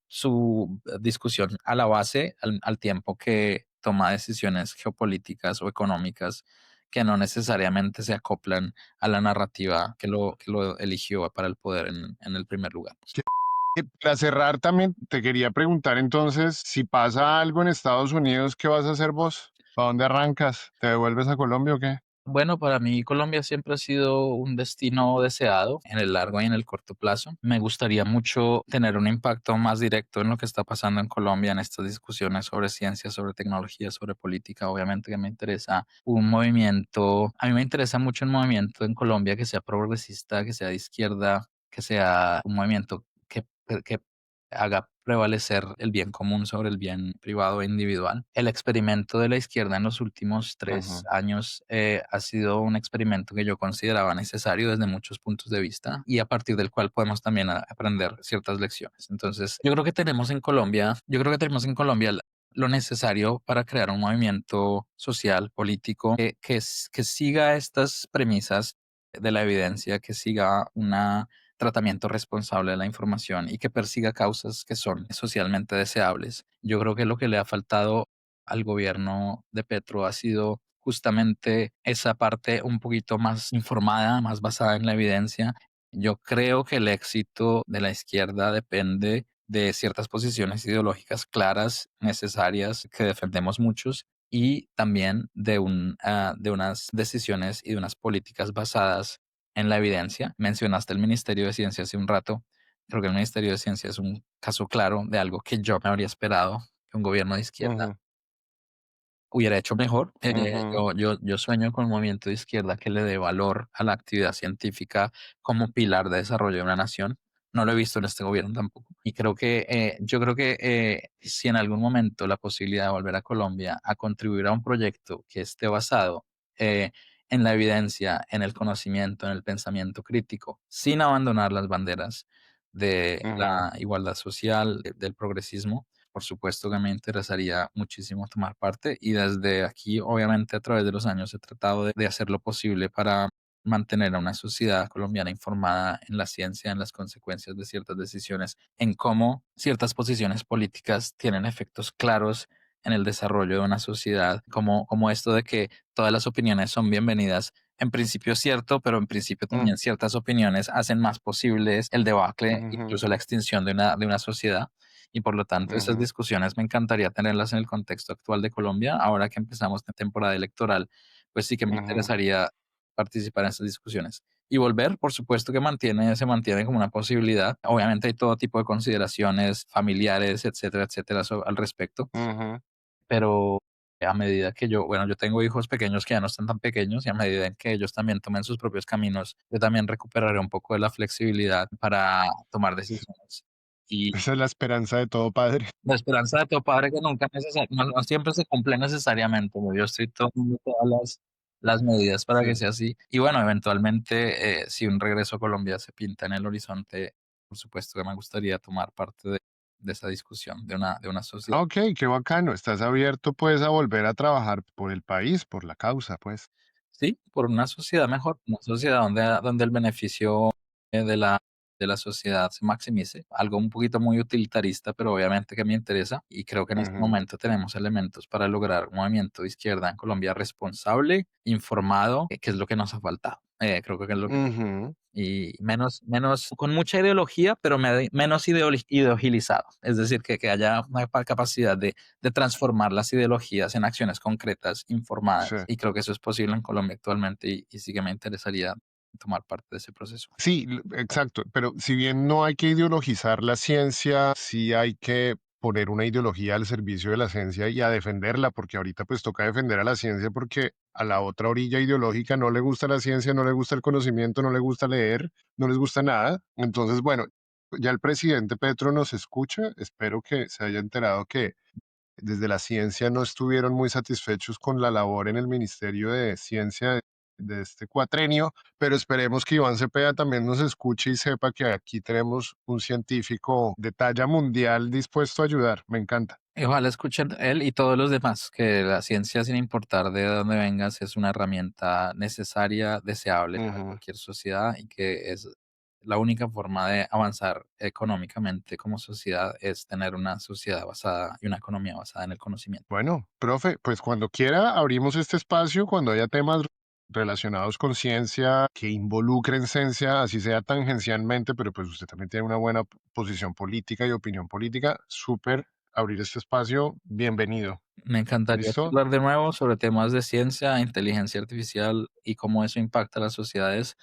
B: discusión a la base al tiempo que toma decisiones geopolíticas o económicas que no necesariamente se acoplan a la narrativa que lo eligió para el poder en el primer lugar.
A: Para cerrar también te quería preguntar entonces, si pasa algo en Estados Unidos, ¿qué vas a hacer vos? ¿Para dónde arrancas? ¿Te devuelves a Colombia o qué?
B: Bueno, para mí Colombia siempre ha sido un destino deseado en el largo y en el corto plazo. Me gustaría mucho tener un impacto más directo en lo que está pasando en Colombia en estas discusiones sobre ciencia, sobre tecnología, sobre política. Obviamente que me interesa un movimiento, a mí me interesa mucho un movimiento en Colombia que sea progresista, que sea de izquierda, que sea un movimiento que haga prevalecer el bien común sobre el bien privado e individual. El experimento de la izquierda en los últimos tres
A: Ujú.
B: años ha sido un experimento que yo consideraba necesario desde muchos puntos de vista y a partir del cual podemos también aprender ciertas lecciones. Entonces, yo creo que tenemos en Colombia lo necesario para crear un movimiento social, político, que siga estas premisas de la evidencia, que siga una tratamiento responsable de la información y que persiga causas que son socialmente deseables. Yo creo que lo que le ha faltado al gobierno de Petro ha sido justamente esa parte un poquito más informada, más basada en la evidencia. Yo creo que el éxito de la izquierda depende de ciertas posiciones ideológicas claras, necesarias, que defendemos muchos, y también de unas decisiones y de unas políticas basadas en la evidencia. Mencionaste el Ministerio de Ciencia hace un rato. Creo que el Ministerio de Ciencia es un caso claro de algo que yo me habría esperado que un gobierno de izquierda
A: Ujú,
B: hubiera hecho mejor.
A: ujú,
B: Yo sueño con un movimiento de izquierda que le dé valor a la actividad científica como pilar de desarrollo de una nación. No lo he visto en este gobierno tampoco. Y yo creo que si en algún momento la posibilidad de volver a Colombia a contribuir a un proyecto que esté basado eh, en la evidencia, en el conocimiento, en el pensamiento crítico, sin abandonar las banderas de
A: ujú,
B: la igualdad social, del progresismo, por supuesto que me interesaría muchísimo tomar parte y desde aquí, obviamente, a través de los años he tratado de hacer lo posible para mantener a una sociedad colombiana informada en la ciencia, en las consecuencias de ciertas decisiones, en cómo ciertas posiciones políticas tienen efectos claros en el desarrollo de una sociedad, como esto de que todas las opiniones son bienvenidas. En principio es cierto, pero en principio
A: mm,
B: también ciertas opiniones hacen más posibles el debacle,
A: ujú,
B: incluso la extinción de una sociedad. Y por lo tanto, esas
A: ujú,
B: discusiones me encantaría tenerlas en el contexto actual de Colombia. Ahora que empezamos la temporada electoral, pues sí que me
A: ujú,
B: interesaría participar en esas discusiones. Y volver, por supuesto que se mantiene como una posibilidad. Obviamente hay todo tipo de consideraciones familiares, etcétera, etcétera, al respecto,
A: ujú.
B: pero a medida que bueno, yo tengo hijos pequeños que ya no están tan pequeños y a medida en que ellos también tomen sus propios caminos, yo también recuperaré un poco de la flexibilidad para tomar decisiones. Y
A: Esa es la esperanza de todo padre.
B: la esperanza de todo padre que nunca no siempre se cumple necesariamente, ¿no? Yo estoy tomando todas las medidas para que
A: Sí.
B: sea así. Y bueno, eventualmente, si un regreso a Colombia se pinta en el horizonte, por supuesto que me gustaría tomar parte de esa discusión de una sociedad.
A: Ah, okey, qué bacano. Estás abierto, pues, a volver a trabajar por el país, por la causa, pues.
B: Sí, por una sociedad mejor, una sociedad donde el beneficio de de la sociedad se maximice, algo un poquito muy utilitarista, pero obviamente que me interesa y creo que en este
A: Ujú,
B: momento tenemos elementos para lograr un movimiento de izquierda en Colombia responsable, informado, que es lo que nos ha faltado. Creo que es lo que
A: ujú.
B: y menos con mucha ideología, pero menos ideologizado. Es decir, que haya una capacidad de transformar las ideologías en acciones concretas,
A: Sí.
B: informadas, y creo que eso es posible en Colombia actualmente, y sí que me interesaría tomar parte de ese proceso.
A: Sí, exacto, pero si bien no hay que ideologizar la ciencia, sí hay que poner una ideología al servicio de la ciencia y a defenderla, porque ahorita pues toca defender a la ciencia porque a la otra orilla ideológica no le gusta la ciencia, no le gusta el conocimiento, no le gusta leer, no les gusta nada. Entonces, bueno, ya el presidente Petro nos escucha, espero que se haya enterado que desde la ciencia no estuvieron muy satisfechos con la labor en el Ministerio de Ciencia de este cuatrenio, pero esperemos que Iván Cepeda también nos escuche y sepa que aquí tenemos un científico de talla mundial dispuesto a ayudar. Me encanta.
B: Y ojalá escuchen él y todos los demás, que la ciencia, sin importar de dónde vengas, es una herramienta necesaria, deseable para
A: Ujú.
B: cualquier sociedad y que es la única forma de avanzar económicamente como sociedad es tener una sociedad basada y una economía basada en el conocimiento.
A: Bueno, profe, pues cuando quiera abrimos este espacio, cuando haya temas relacionados con ciencia que involucren ciencia, así sea tangencialmente, pero pues usted también tiene una buena posición política y opinión política, súper abrir este espacio, bienvenido.
B: Me encantaría
A: ¿Listo?
B: hablar de nuevo sobre temas de ciencia, inteligencia artificial y cómo eso impacta a las sociedades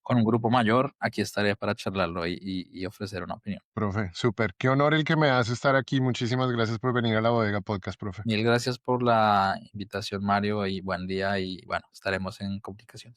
B: con un grupo mayor. Aquí estaré para charlarlo y ofrecer una opinión.
A: Profe, súper. Qué honor el que me hace estar aquí. Muchísimas gracias por venir a la Bodega Podcast, profe.
B: Mil gracias por la invitación, Mario, y buen día y bueno, estaremos en comunicación.